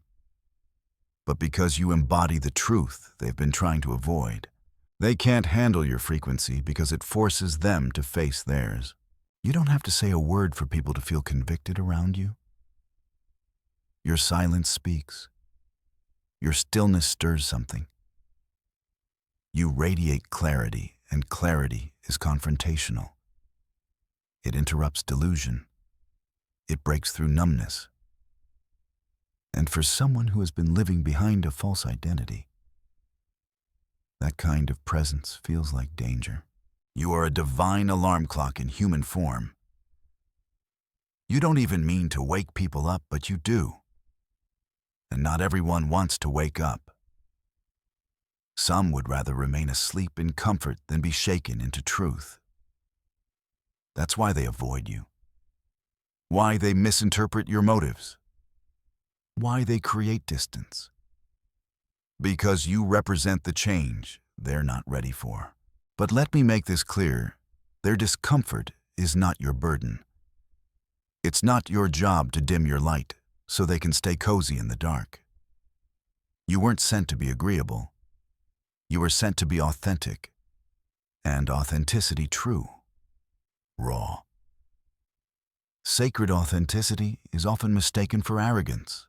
but because you embody the truth they've been trying to avoid. They can't handle your frequency because it forces them to face theirs. You don't have to say a word for people to feel convicted around you. Your silence speaks. Your stillness stirs something. You radiate clarity, and clarity is confrontational. It interrupts delusion. It breaks through numbness. And for someone who has been living behind a false identity, that kind of presence feels like danger. You are a divine alarm clock in human form. You don't even mean to wake people up, but you do. And not everyone wants to wake up. Some would rather remain asleep in comfort than be shaken into truth. That's why they avoid you. Why they misinterpret your motives. Why they create distance. Because you represent the change they're not ready for. But let me make this clear, their discomfort is not your burden. It's not your job to dim your light so they can stay cozy in the dark. You weren't sent to be agreeable. You were sent to be authentic, and authenticity true, raw. Sacred authenticity is often mistaken for arrogance,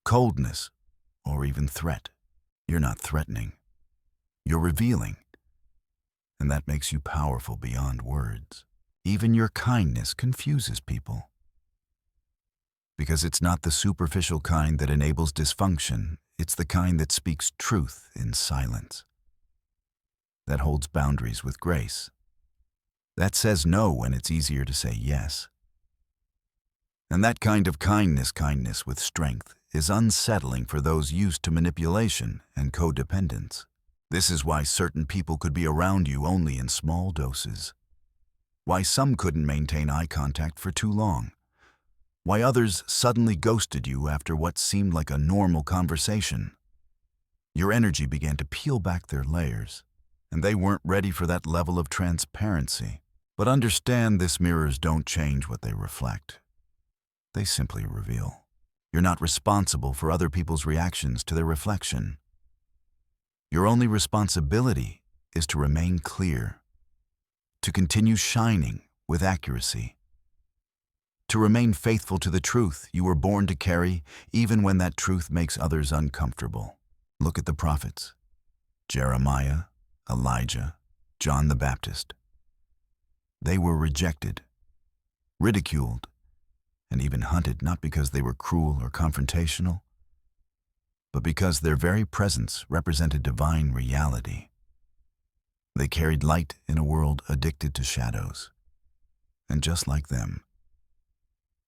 coldness, or even threat. You're not threatening. You're revealing. And that makes you powerful beyond words. Even your kindness confuses people. Because it's not the superficial kind that enables dysfunction, it's the kind that speaks truth in silence. That holds boundaries with grace. That says no when it's easier to say yes. And that kind of kindness with strength, is unsettling for those used to manipulation and codependence. This is why certain people could be around you only in small doses. Why some couldn't maintain eye contact for too long. Why others suddenly ghosted you after what seemed like a normal conversation. Your energy began to peel back their layers, and they weren't ready for that level of transparency. But understand, this mirrors don't change what they reflect. They simply reveal. You're not responsible for other people's reactions to their reflection. Your only responsibility is to remain clear, to continue shining with accuracy, to remain faithful to the truth you were born to carry, even when that truth makes others uncomfortable. Look at the prophets: Jeremiah, Elijah, John the Baptist. They were rejected, ridiculed, and even hunted, not because they were cruel or confrontational, but because their very presence represented divine reality. They carried light in a world addicted to shadows. And just like them,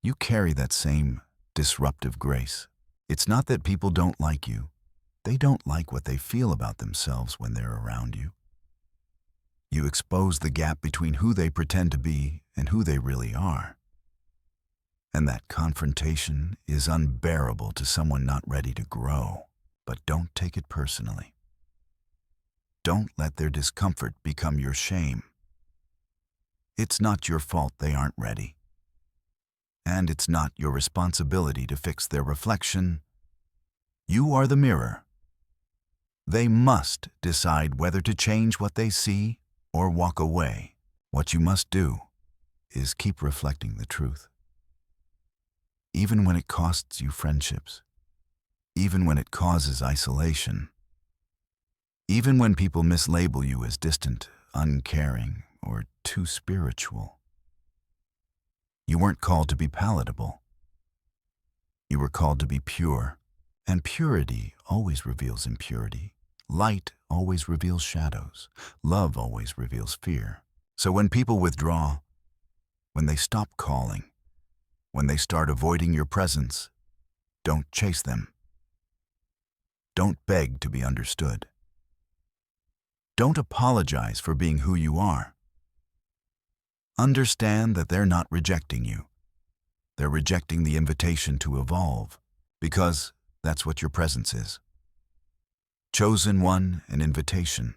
you carry that same disruptive grace. It's not that people don't like you. They don't like what they feel about themselves when they're around you. You expose the gap between who they pretend to be and who they really are. And that confrontation is unbearable to someone not ready to grow. But don't take it personally. Don't let their discomfort become your shame. It's not your fault they aren't ready. And it's not your responsibility to fix their reflection. You are the mirror. They must decide whether to change what they see or walk away. What you must do is keep reflecting the truth. Even when it costs you friendships, even when it causes isolation, even when people mislabel you as distant, uncaring, or too spiritual. You weren't called to be palatable. You were called to be pure, and purity always reveals impurity. Light always reveals shadows. Love always reveals fear. So when people withdraw, when they stop calling, when they start avoiding your presence, don't chase them. Don't beg to be understood. Don't apologize for being who you are. Understand that they're not rejecting you. They're rejecting the invitation to evolve, because that's what your presence is. Chosen one, an invitation,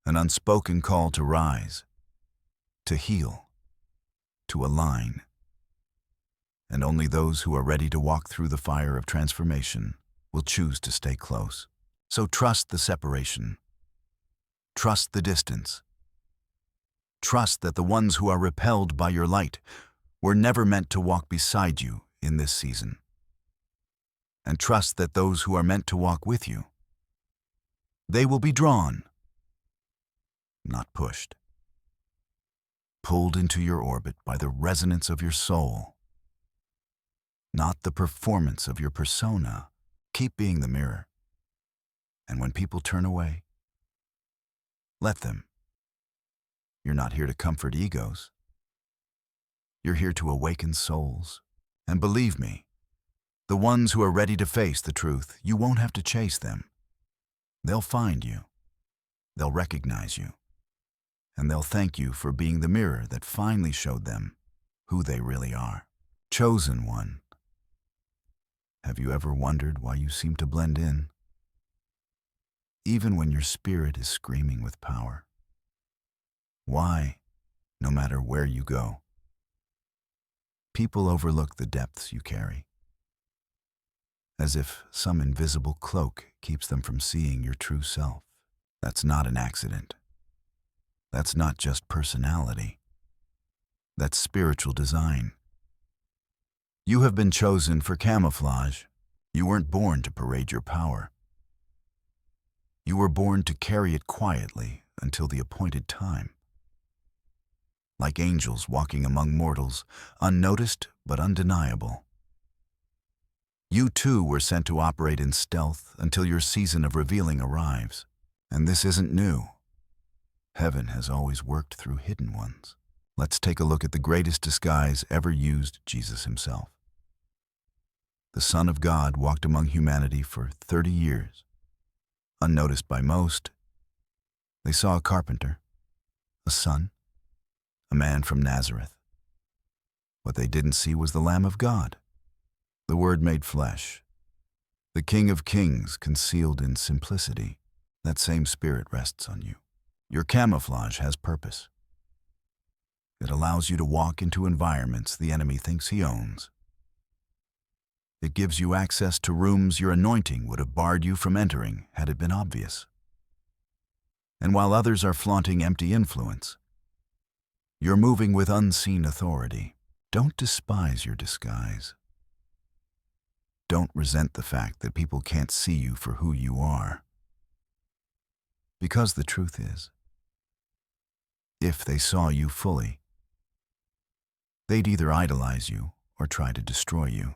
an unspoken call to rise, to heal, to align. And only those who are ready to walk through the fire of transformation will choose to stay close. So trust the separation. Trust the distance. Trust that the ones who are repelled by your light were never meant to walk beside you in this season. And trust that those who are meant to walk with you, they will be drawn, not pushed. Pulled into your orbit by the resonance of your soul, not the performance of your persona. Keep being the mirror. And when people turn away, let them. You're not here to comfort egos. You're here to awaken souls. And believe me, the ones who are ready to face the truth, you won't have to chase them. They'll find you. They'll recognize you. And they'll thank you for being the mirror that finally showed them who they really are. Chosen one. Have you ever wondered why you seem to blend in, even when your spirit is screaming with power? Why, no matter where you go, people overlook the depths you carry, as if some invisible cloak keeps them from seeing your true self. That's not an accident. That's not just personality. That's spiritual design. You have been chosen for camouflage. You weren't born to parade your power. You were born to carry it quietly until the appointed time. Like angels walking among mortals, unnoticed but undeniable. You too were sent to operate in stealth until your season of revealing arrives. And this isn't new. Heaven has always worked through hidden ones. Let's take a look at the greatest disguise ever used, Jesus himself. The Son of God walked among humanity for 30 years. Unnoticed by most, they saw a carpenter, a son, a man from Nazareth. What they didn't see was the Lamb of God, the Word made flesh, the King of Kings concealed in simplicity. That same spirit rests on you. Your camouflage has purpose. It allows you to walk into environments the enemy thinks he owns. It gives you access to rooms your anointing would have barred you from entering had it been obvious. And while others are flaunting empty influence, you're moving with unseen authority. Don't despise your disguise. Don't resent the fact that people can't see you for who you are. Because the truth is, if they saw you fully, they'd either idolize you or try to destroy you.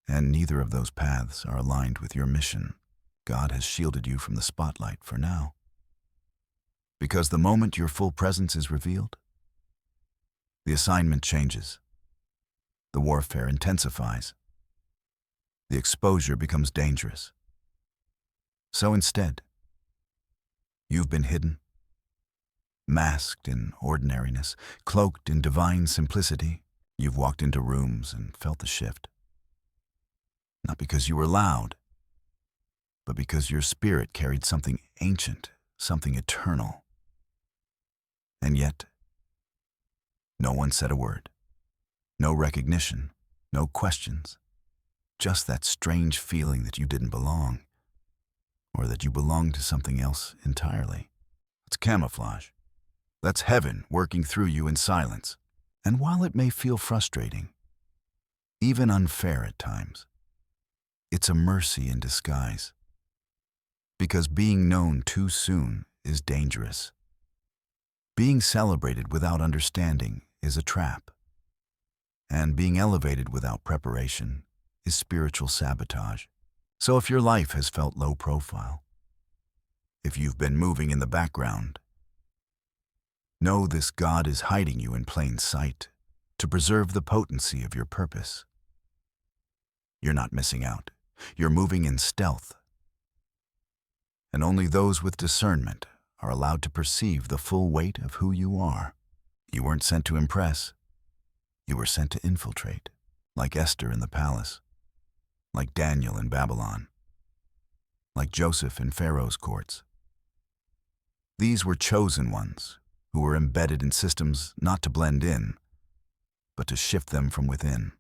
And neither of those paths are aligned with your mission. God has shielded you from the spotlight for now. Because the moment your full presence is revealed, the assignment changes. The warfare intensifies. The exposure becomes dangerous. So instead, you've been hidden, masked in ordinariness, cloaked in divine simplicity. You've walked into rooms and felt the shift. Not because you were loud, but because your spirit carried something ancient, something eternal. And yet, no one said a word. No recognition, no questions. Just that strange feeling that you didn't belong, or that you belonged to something else entirely. It's camouflage. That's heaven working through you in silence. And while it may feel frustrating, even unfair at times, it's a mercy in disguise. Because being known too soon is dangerous. Being celebrated without understanding is a trap. And being elevated without preparation is spiritual sabotage. So if your life has felt low profile, if you've been moving in the background, know this: God is hiding you in plain sight to preserve the potency of your purpose. You're not missing out. You're moving in stealth. And only those with discernment are allowed to perceive the full weight of who you are. You weren't sent to impress. You were sent to infiltrate, like Esther in the palace, like Daniel in Babylon, like Joseph in Pharaoh's courts. These were chosen ones who were embedded in systems not to blend in, but to shift them from within.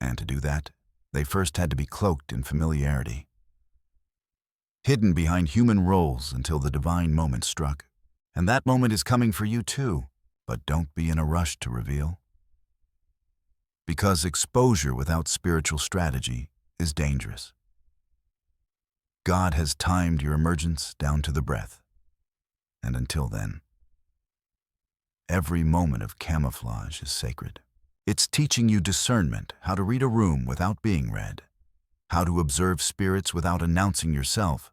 And to do that, They first had to be cloaked in familiarity, hidden behind human roles until the divine moment struck. And that moment is coming for you too, but don't be in a rush to reveal. Because exposure without spiritual strategy is dangerous. God has timed your emergence down to the breath. And until then, every moment of camouflage is sacred. It's teaching you discernment, how to read a room without being read, how to observe spirits without announcing yourself,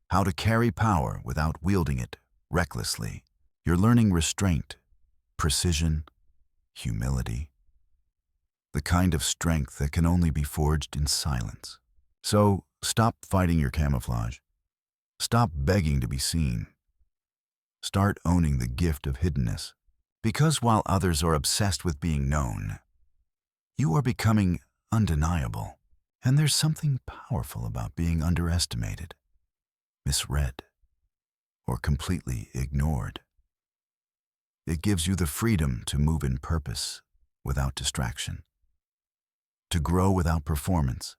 how to carry power without wielding it recklessly. You're learning restraint, precision, humility, the kind of strength that can only be forged in silence. So stop fighting your camouflage. Stop begging to be seen. Start owning the gift of hiddenness. Because while others are obsessed with being known, you are becoming undeniable. And there's something powerful about being underestimated, misread, or completely ignored. It gives you the freedom to move in purpose without distraction, to grow without performance,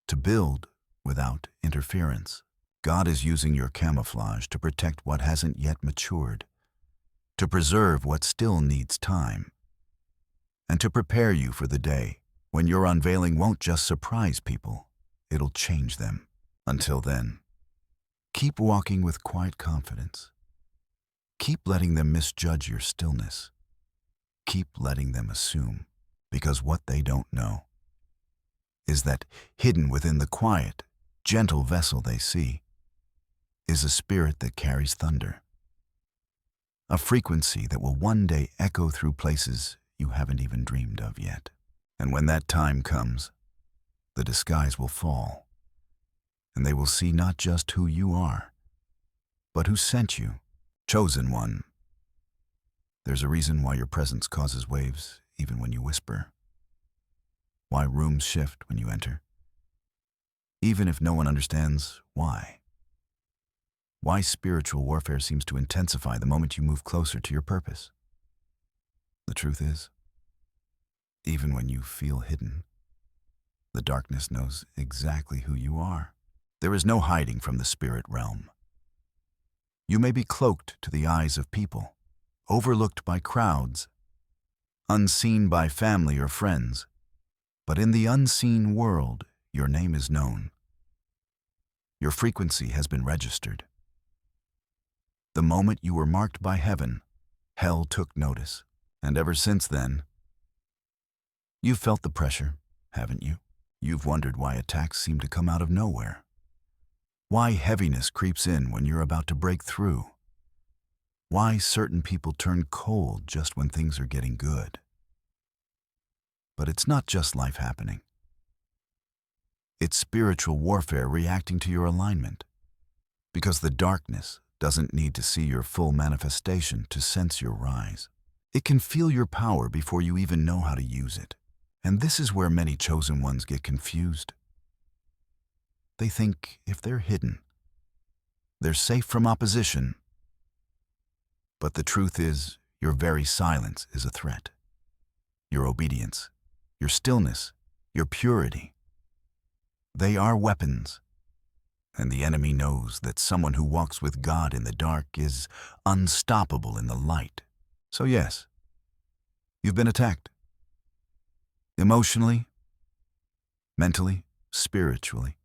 to build without interference. God is using your camouflage to protect what hasn't yet matured, to preserve what still needs time, and to prepare you for the day when your unveiling won't just surprise people, it'll change them. Until then, keep walking with quiet confidence. Keep letting them misjudge your stillness. Keep letting them assume, because what they don't know is that hidden within the quiet, gentle vessel they see is a spirit that carries thunder, a frequency that will one day echo through places you haven't even dreamed of yet. And when that time comes, the disguise will fall, and they will see not just who you are, but who sent you, chosen one. There's a reason why your presence causes waves even when you whisper, why rooms shift when you enter, even if no one understands why. Why spiritual warfare seems to intensify the moment you move closer to your purpose. The truth is, even when you feel hidden, the darkness knows exactly who you are. There is no hiding from the spirit realm. You may be cloaked to the eyes of people, overlooked by crowds, unseen by family or friends, but in the unseen world, your name is known. Your frequency has been registered. The moment you were marked by heaven, hell took notice. And ever since then, you've felt the pressure, haven't you? You've wondered why attacks seem to come out of nowhere. Why heaviness creeps in when you're about to break through. Why certain people turn cold just when things are getting good. But it's not just life happening. It's spiritual warfare reacting to your alignment. Because the darkness doesn't need to see your full manifestation to sense your rise. It can feel your power before you even know how to use it. And this is where many chosen ones get confused. They think if they're hidden, they're safe from opposition. But the truth is, your very silence is a threat. Your obedience, your stillness, your purity, they are weapons. And the enemy knows that someone who walks with God in the dark is unstoppable in the light. So yes, you've been attacked. Emotionally, mentally, spiritually.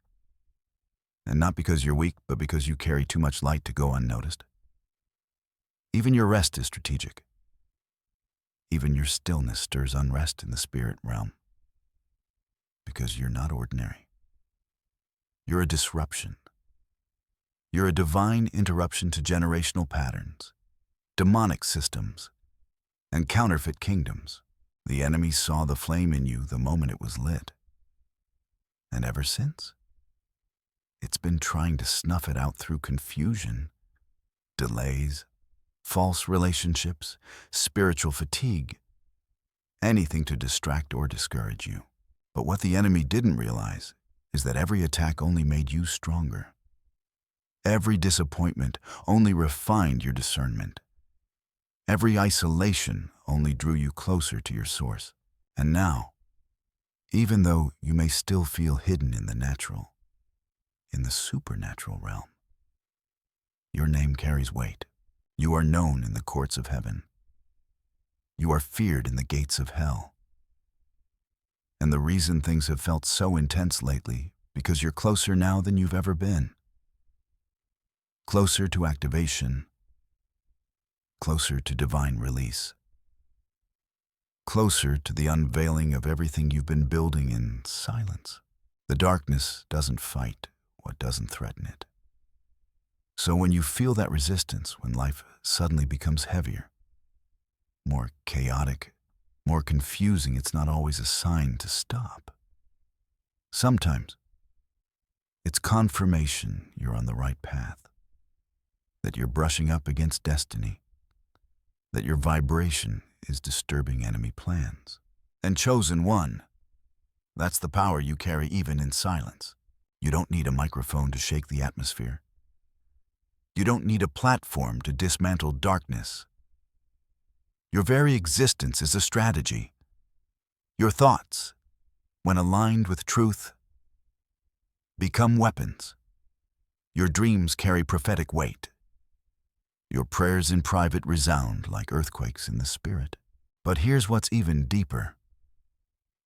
And not because you're weak, but because you carry too much light to go unnoticed. Even your rest is strategic. Even your stillness stirs unrest in the spirit realm. Because you're not ordinary. You're a disruption. You're a divine interruption to generational patterns, demonic systems, and counterfeit kingdoms. The enemy saw the flame in you the moment it was lit. And ever since, it's been trying to snuff it out through confusion, delays, false relationships, spiritual fatigue, anything to distract or discourage you. But what the enemy didn't realize is that every attack only made you stronger. Every disappointment only refined your discernment. Every isolation only drew you closer to your source. And now, Even though you may still feel hidden in the natural, in the supernatural realm, your name carries weight. You are known in the courts of heaven. You are feared in the gates of hell. And the reason things have felt so intense lately, because you're closer now than you've ever been. Closer to activation, closer to divine release, closer to the unveiling of everything you've been building in silence. The darkness doesn't fight what doesn't threaten it. So when you feel that resistance, when life suddenly becomes heavier, more chaotic, more confusing, it's not always a sign to stop. Sometimes it's confirmation you're on the right path, that you're brushing up against destiny, that your vibration is disturbing enemy plans. And chosen one, that's the power you carry even in silence. You don't need a microphone to shake the atmosphere. You don't need a platform to dismantle darkness. Your very existence is a strategy. Your thoughts, when aligned with truth, become weapons. Your dreams carry prophetic weight. Your prayers in private resound like earthquakes in the spirit. But here's what's even deeper.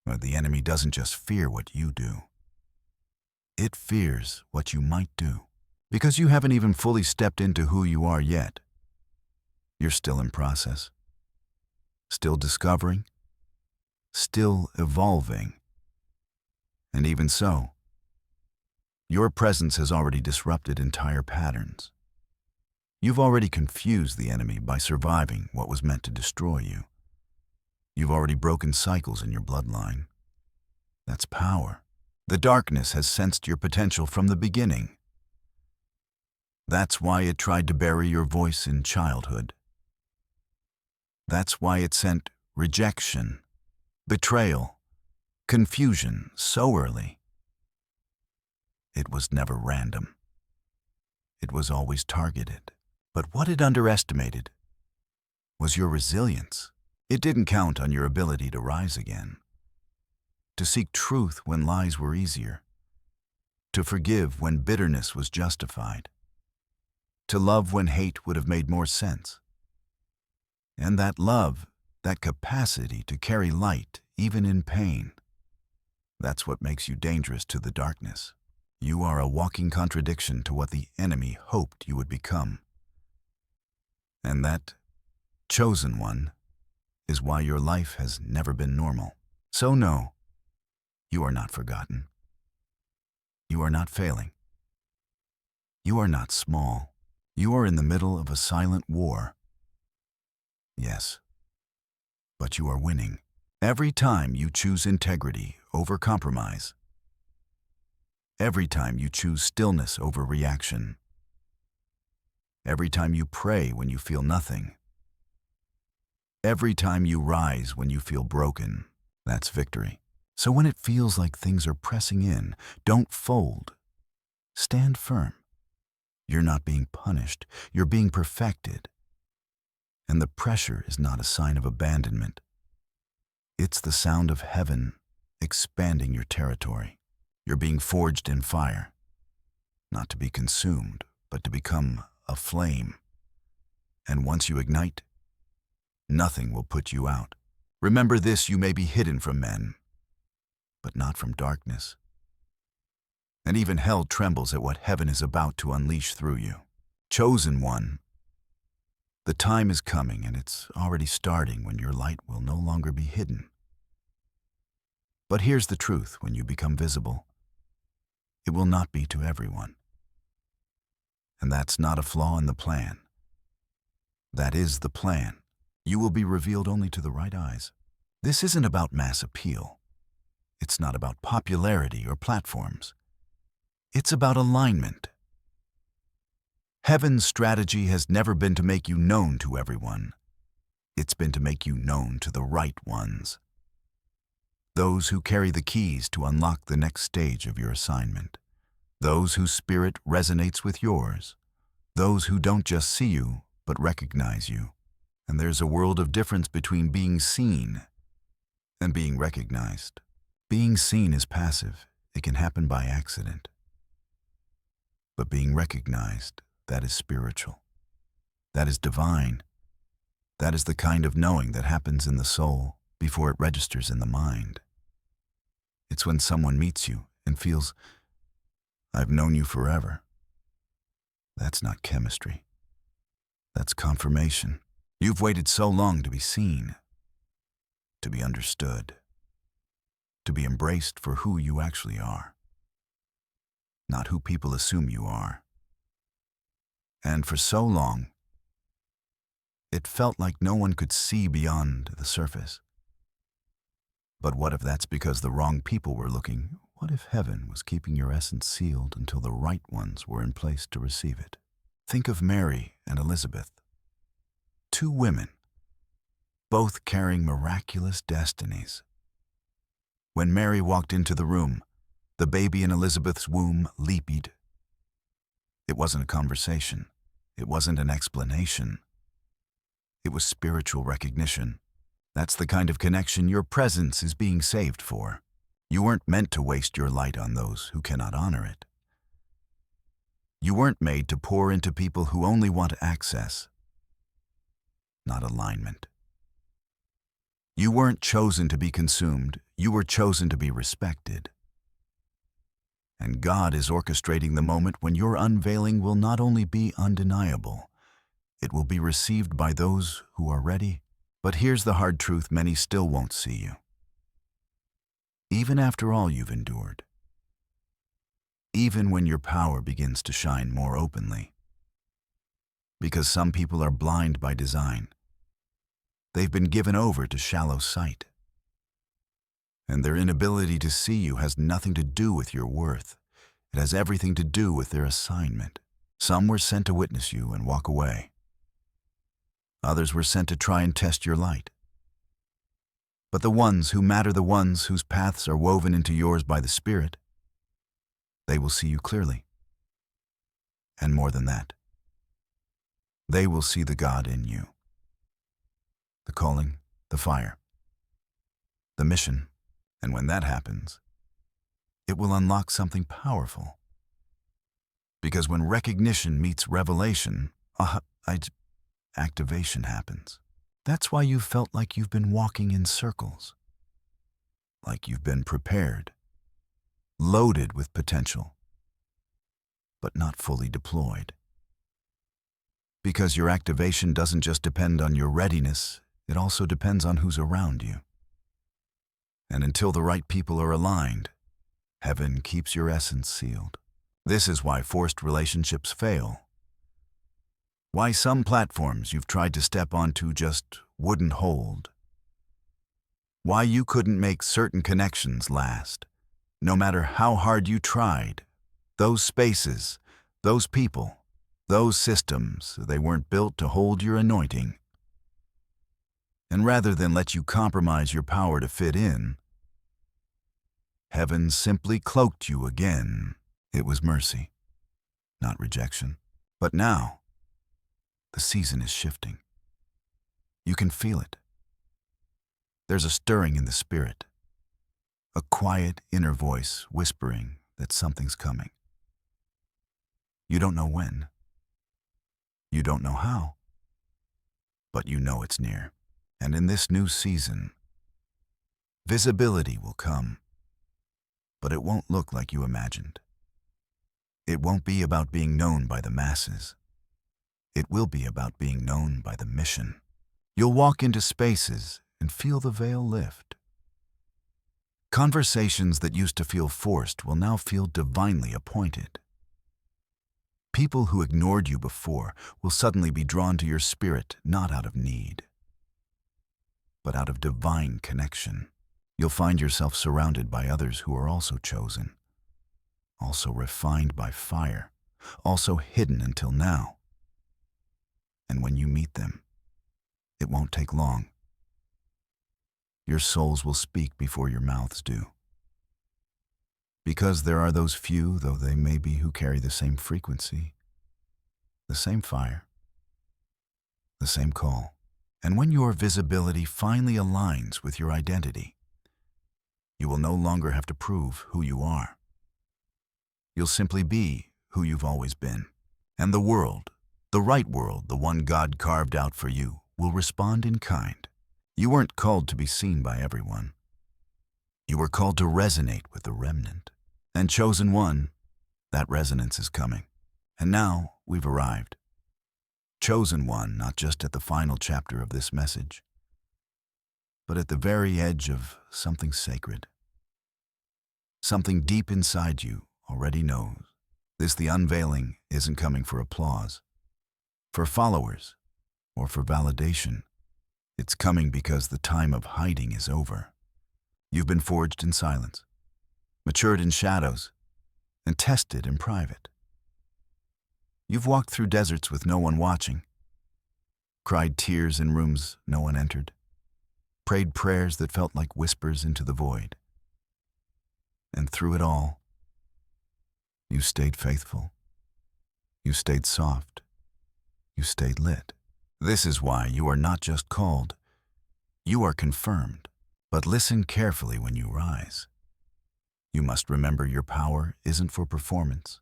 The enemy doesn't just fear what you do. It fears what you might do. Because you haven't even fully stepped into who you are yet. You're still in process. Still discovering. Still evolving. And even so, your presence has already disrupted entire patterns. You've already confused the enemy by surviving what was meant to destroy you. You've already broken cycles in your bloodline. That's power. The darkness has sensed your potential from the beginning. That's why it tried to bury your voice in childhood. That's why it sent rejection, betrayal, confusion so early. It was never random. It was always targeted. But what it underestimated was your resilience. It didn't count on your ability to rise again, to seek truth when lies were easier, to forgive when bitterness was justified, to love when hate would have made more sense. And that love, that capacity to carry light even in pain, that's what makes you dangerous to the darkness. You are a walking contradiction to what the enemy hoped you would become. And that chosen one is why your life has never been normal. So no, you are not forgotten. You are not failing. You are not small. You are in the middle of a silent war. Yes, but you are winning. Every time you choose integrity over compromise. Every time you choose stillness over reaction. Every time you pray when you feel nothing. Every time you rise when you feel broken. That's victory. So when it feels like things are pressing in, don't fold. Stand firm. You're not being punished. You're being perfected. And the pressure is not a sign of abandonment. It's the sound of heaven expanding your territory. You're being forged in fire, not to be consumed, but to become a flame. And once you ignite, nothing will put you out. Remember this, you may be hidden from men, but not from darkness. And even hell trembles at what heaven is about to unleash through you. Chosen one, the time is coming, and it's already starting, when your light will no longer be hidden. But here's the truth: when you become visible, it will not be to everyone. And that's not a flaw in the plan. That is the plan. You will be revealed only to the right eyes. This isn't about mass appeal. It's not about popularity or platforms. It's about alignment. Heaven's strategy has never been to make you known to everyone. It's been to make you known to the right ones. Those who carry the keys to unlock the next stage of your assignment. Those whose spirit resonates with yours. Those who don't just see you, but recognize you. And there's a world of difference between being seen and being recognized. Being seen is passive. It can happen by accident. But being recognized, that is spiritual. That is divine. That is the kind of knowing that happens in the soul before it registers in the mind. It's when someone meets you and feels, "I've known you forever." That's not chemistry. That's confirmation. You've waited so long to be seen, to be understood, to be embraced for who you actually are, not who people assume you are. And for so long, it felt like no one could see beyond the surface. But what if that's because the wrong people were looking? What if heaven was keeping your essence sealed until the right ones were in place to receive it? Think of Mary and Elizabeth, two women, both carrying miraculous destinies. When Mary walked into the room, the baby in Elizabeth's womb leaped. It wasn't a conversation. It wasn't an explanation. It was spiritual recognition. That's the kind of connection your presence is being saved for. You weren't meant to waste your light on those who cannot honor it. You weren't made to pour into people who only want access, not alignment. You weren't chosen to be consumed. You were chosen to be respected. And God is orchestrating the moment when your unveiling will not only be undeniable, it will be received by those who are ready. But here's the hard truth: many still won't see you. Even after all you've endured. Even when your power begins to shine more openly. Because some people are blind by design. They've been given over to shallow sight. And their inability to see you has nothing to do with your worth. It has everything to do with their assignment. Some were sent to witness you and walk away. Others were sent to try and test your light. But the ones who matter, the ones whose paths are woven into yours by the Spirit, they will see you clearly. And more than that, they will see the God in you. The calling, the fire, the mission. And when that happens, it will unlock something powerful. Because when recognition meets revelation, activation happens. That's why you felt like you've been walking in circles, like you've been prepared, loaded with potential, but not fully deployed. Because your activation doesn't just depend on your readiness, it also depends on who's around you. And until the right people are aligned, heaven keeps your essence sealed. This is why forced relationships fail. Why some platforms you've tried to step onto just wouldn't hold. Why you couldn't make certain connections last, no matter how hard you tried. Those spaces, those people, those systems, they weren't built to hold your anointing. And rather than let you compromise your power to fit in, heaven simply cloaked you again. It was mercy, not rejection. But now, the season is shifting. You can feel it. There's a stirring in the spirit, a quiet inner voice whispering that something's coming. You don't know when. You don't know how. But you know it's near. And in this new season, visibility will come. But it won't look like you imagined. It won't be about being known by the masses. It will be about being known by the mission. You'll walk into spaces and feel the veil lift. Conversations that used to feel forced will now feel divinely appointed. People who ignored you before will suddenly be drawn to your spirit, not out of need, but out of divine connection. You'll find yourself surrounded by others who are also chosen, also refined by fire, also hidden until now. And when you meet them, it won't take long. Your souls will speak before your mouths do. Because there are those few, though they may be, who carry the same frequency, the same fire, the same call. And when your visibility finally aligns with your identity, You will no longer have to prove who you are. You'll simply be who you've always been. And the world, the right world, the one God carved out for you, will respond in kind. You weren't called to be seen by everyone. You were called to resonate with the remnant. And chosen one, that resonance is coming. And now we've arrived. Chosen one, not just at the final chapter of this message, but at the very edge of something sacred. Something deep inside you already knows. The unveiling isn't coming for applause, for followers, or for validation. It's coming because the time of hiding is over. You've been forged in silence, matured in shadows, and tested in private. You've walked through deserts with no one watching, cried tears in rooms no one entered, prayed prayers that felt like whispers into the void. And through it all, you stayed faithful. You stayed soft. You stayed lit. This is why you are not just called, you are confirmed. But listen carefully when you rise. You must remember your power isn't for performance.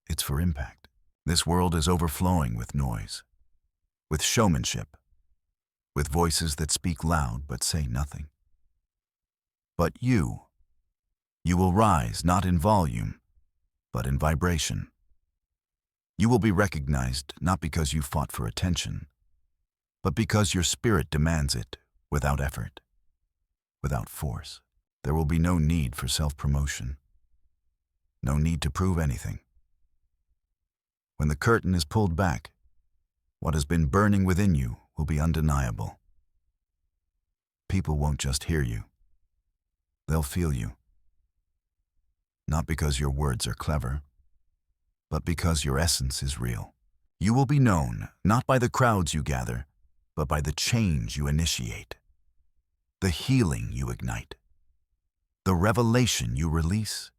It's for impact. This world is overflowing with noise, with showmanship, with voices that speak loud but say nothing. But you will rise not in volume, but in vibration. You will be recognized not because you fought for attention, but because your spirit demands it without effort, without force. There will be no need for self-promotion, no need to prove anything. When the curtain is pulled back, what has been burning within you will be undeniable. People won't just hear you, they'll feel you. Not because your words are clever, but because your essence is real. You will be known not by the crowds you gather, but by the change you initiate, the healing you ignite, the revelation you release,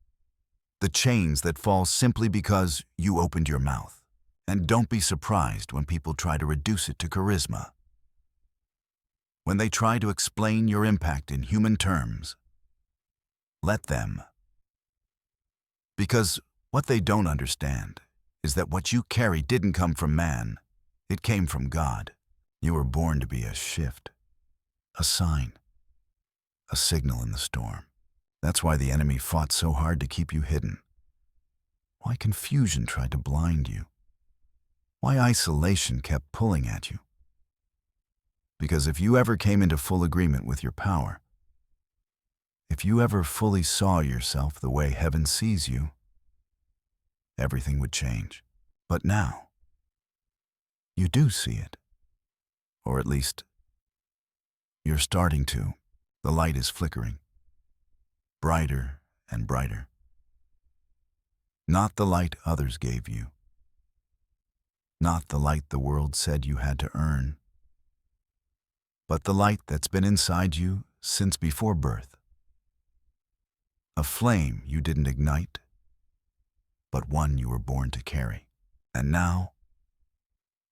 the chains that fall simply because you opened your mouth. And don't be surprised when people try to reduce it to charisma. When they try to explain your impact in human terms, let them. Because what they don't understand is that what you carry didn't come from man, it came from God. You were born to be a shift, a sign, a signal in the storm. That's why the enemy fought so hard to keep you hidden. Why confusion tried to blind you. Why isolation kept pulling at you. Because if you ever came into full agreement with your power, if you ever fully saw yourself the way heaven sees you, everything would change. But now, you do see it. Or at least, you're starting to. The light is flickering, brighter and brighter. Not the light others gave you. Not the light the world said you had to earn. But the light that's been inside you since before birth. A flame you didn't ignite, but one you were born to carry. And now,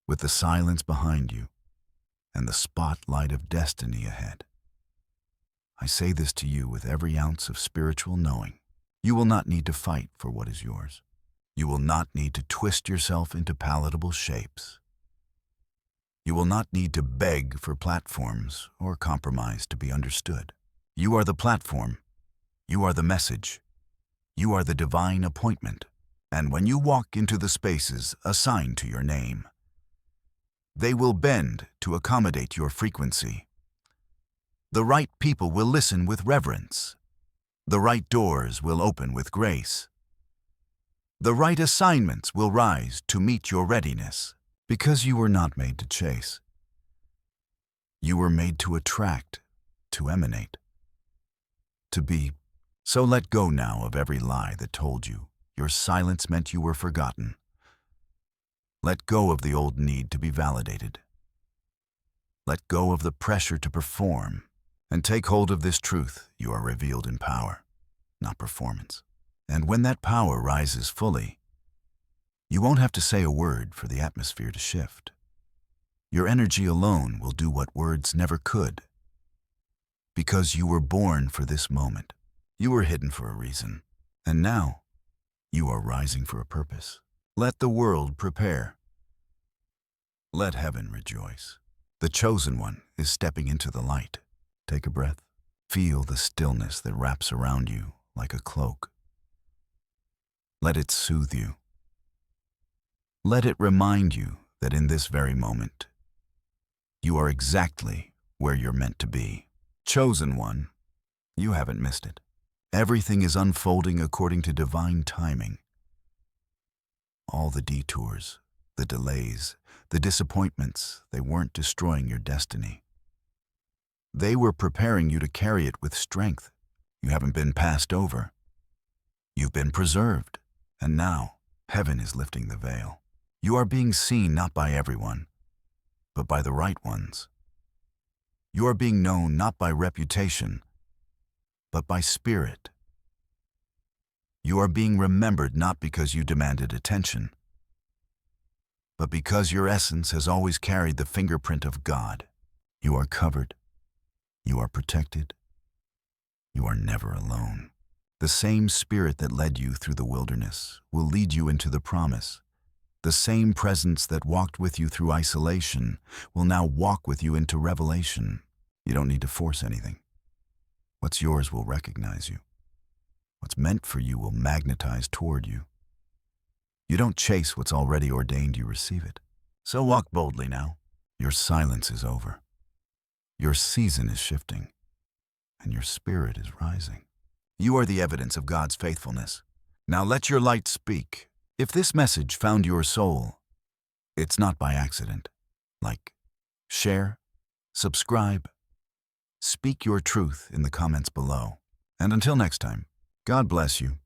with the silence behind you and the spotlight of destiny ahead, I say this to you with every ounce of spiritual knowing. You will not need to fight for what is yours. You will not need to twist yourself into palatable shapes. You will not need to beg for platforms or compromise to be understood. You are the platform. You are the message. You are the divine appointment. And when you walk into the spaces assigned to your name, they will bend to accommodate your frequency. The right people will listen with reverence. The right doors will open with grace. The right assignments will rise to meet your readiness. Because you were not made to chase. You were made to attract, to emanate, to be. So let go now of every lie that told you your silence meant you were forgotten. Let go of the old need to be validated. Let go of the pressure to perform, and take hold of this truth: you are revealed in power, not performance. And when that power rises fully, you won't have to say a word for the atmosphere to shift. Your energy alone will do what words never could. because you were born for this moment. You were hidden for a reason. And now, you are rising for a purpose. Let the world prepare. Let heaven rejoice. The chosen one is stepping into the light. Take a breath. Feel the stillness that wraps around you like a cloak. Let it soothe you. Let it remind you that in this very moment, you are exactly where you're meant to be. Chosen one, you haven't missed it. Everything is unfolding according to divine timing. All the detours, the delays, the disappointments, they weren't destroying your destiny. They were preparing you to carry it with strength. You haven't been passed over. You've been preserved. And now, heaven is lifting the veil. You are being seen not by everyone, but by the right ones. You are being known not by reputation, but by spirit. You are being remembered not because you demanded attention, but because your essence has always carried the fingerprint of God. You are covered. You are protected. You are never alone. The same spirit that led you through the wilderness will lead you into the promise. The same presence that walked with you through isolation will now walk with you into revelation. You don't need to force anything. What's yours will recognize you. What's meant for you will magnetize toward you. You don't chase what's already ordained, you receive it. So walk boldly now. Your silence is over. Your season is shifting, and your spirit is rising. You are the evidence of God's faithfulness. Now let your light speak. If this message found your soul, it's not by accident. Like, share, subscribe, speak your truth in the comments below. And until next time, God bless you.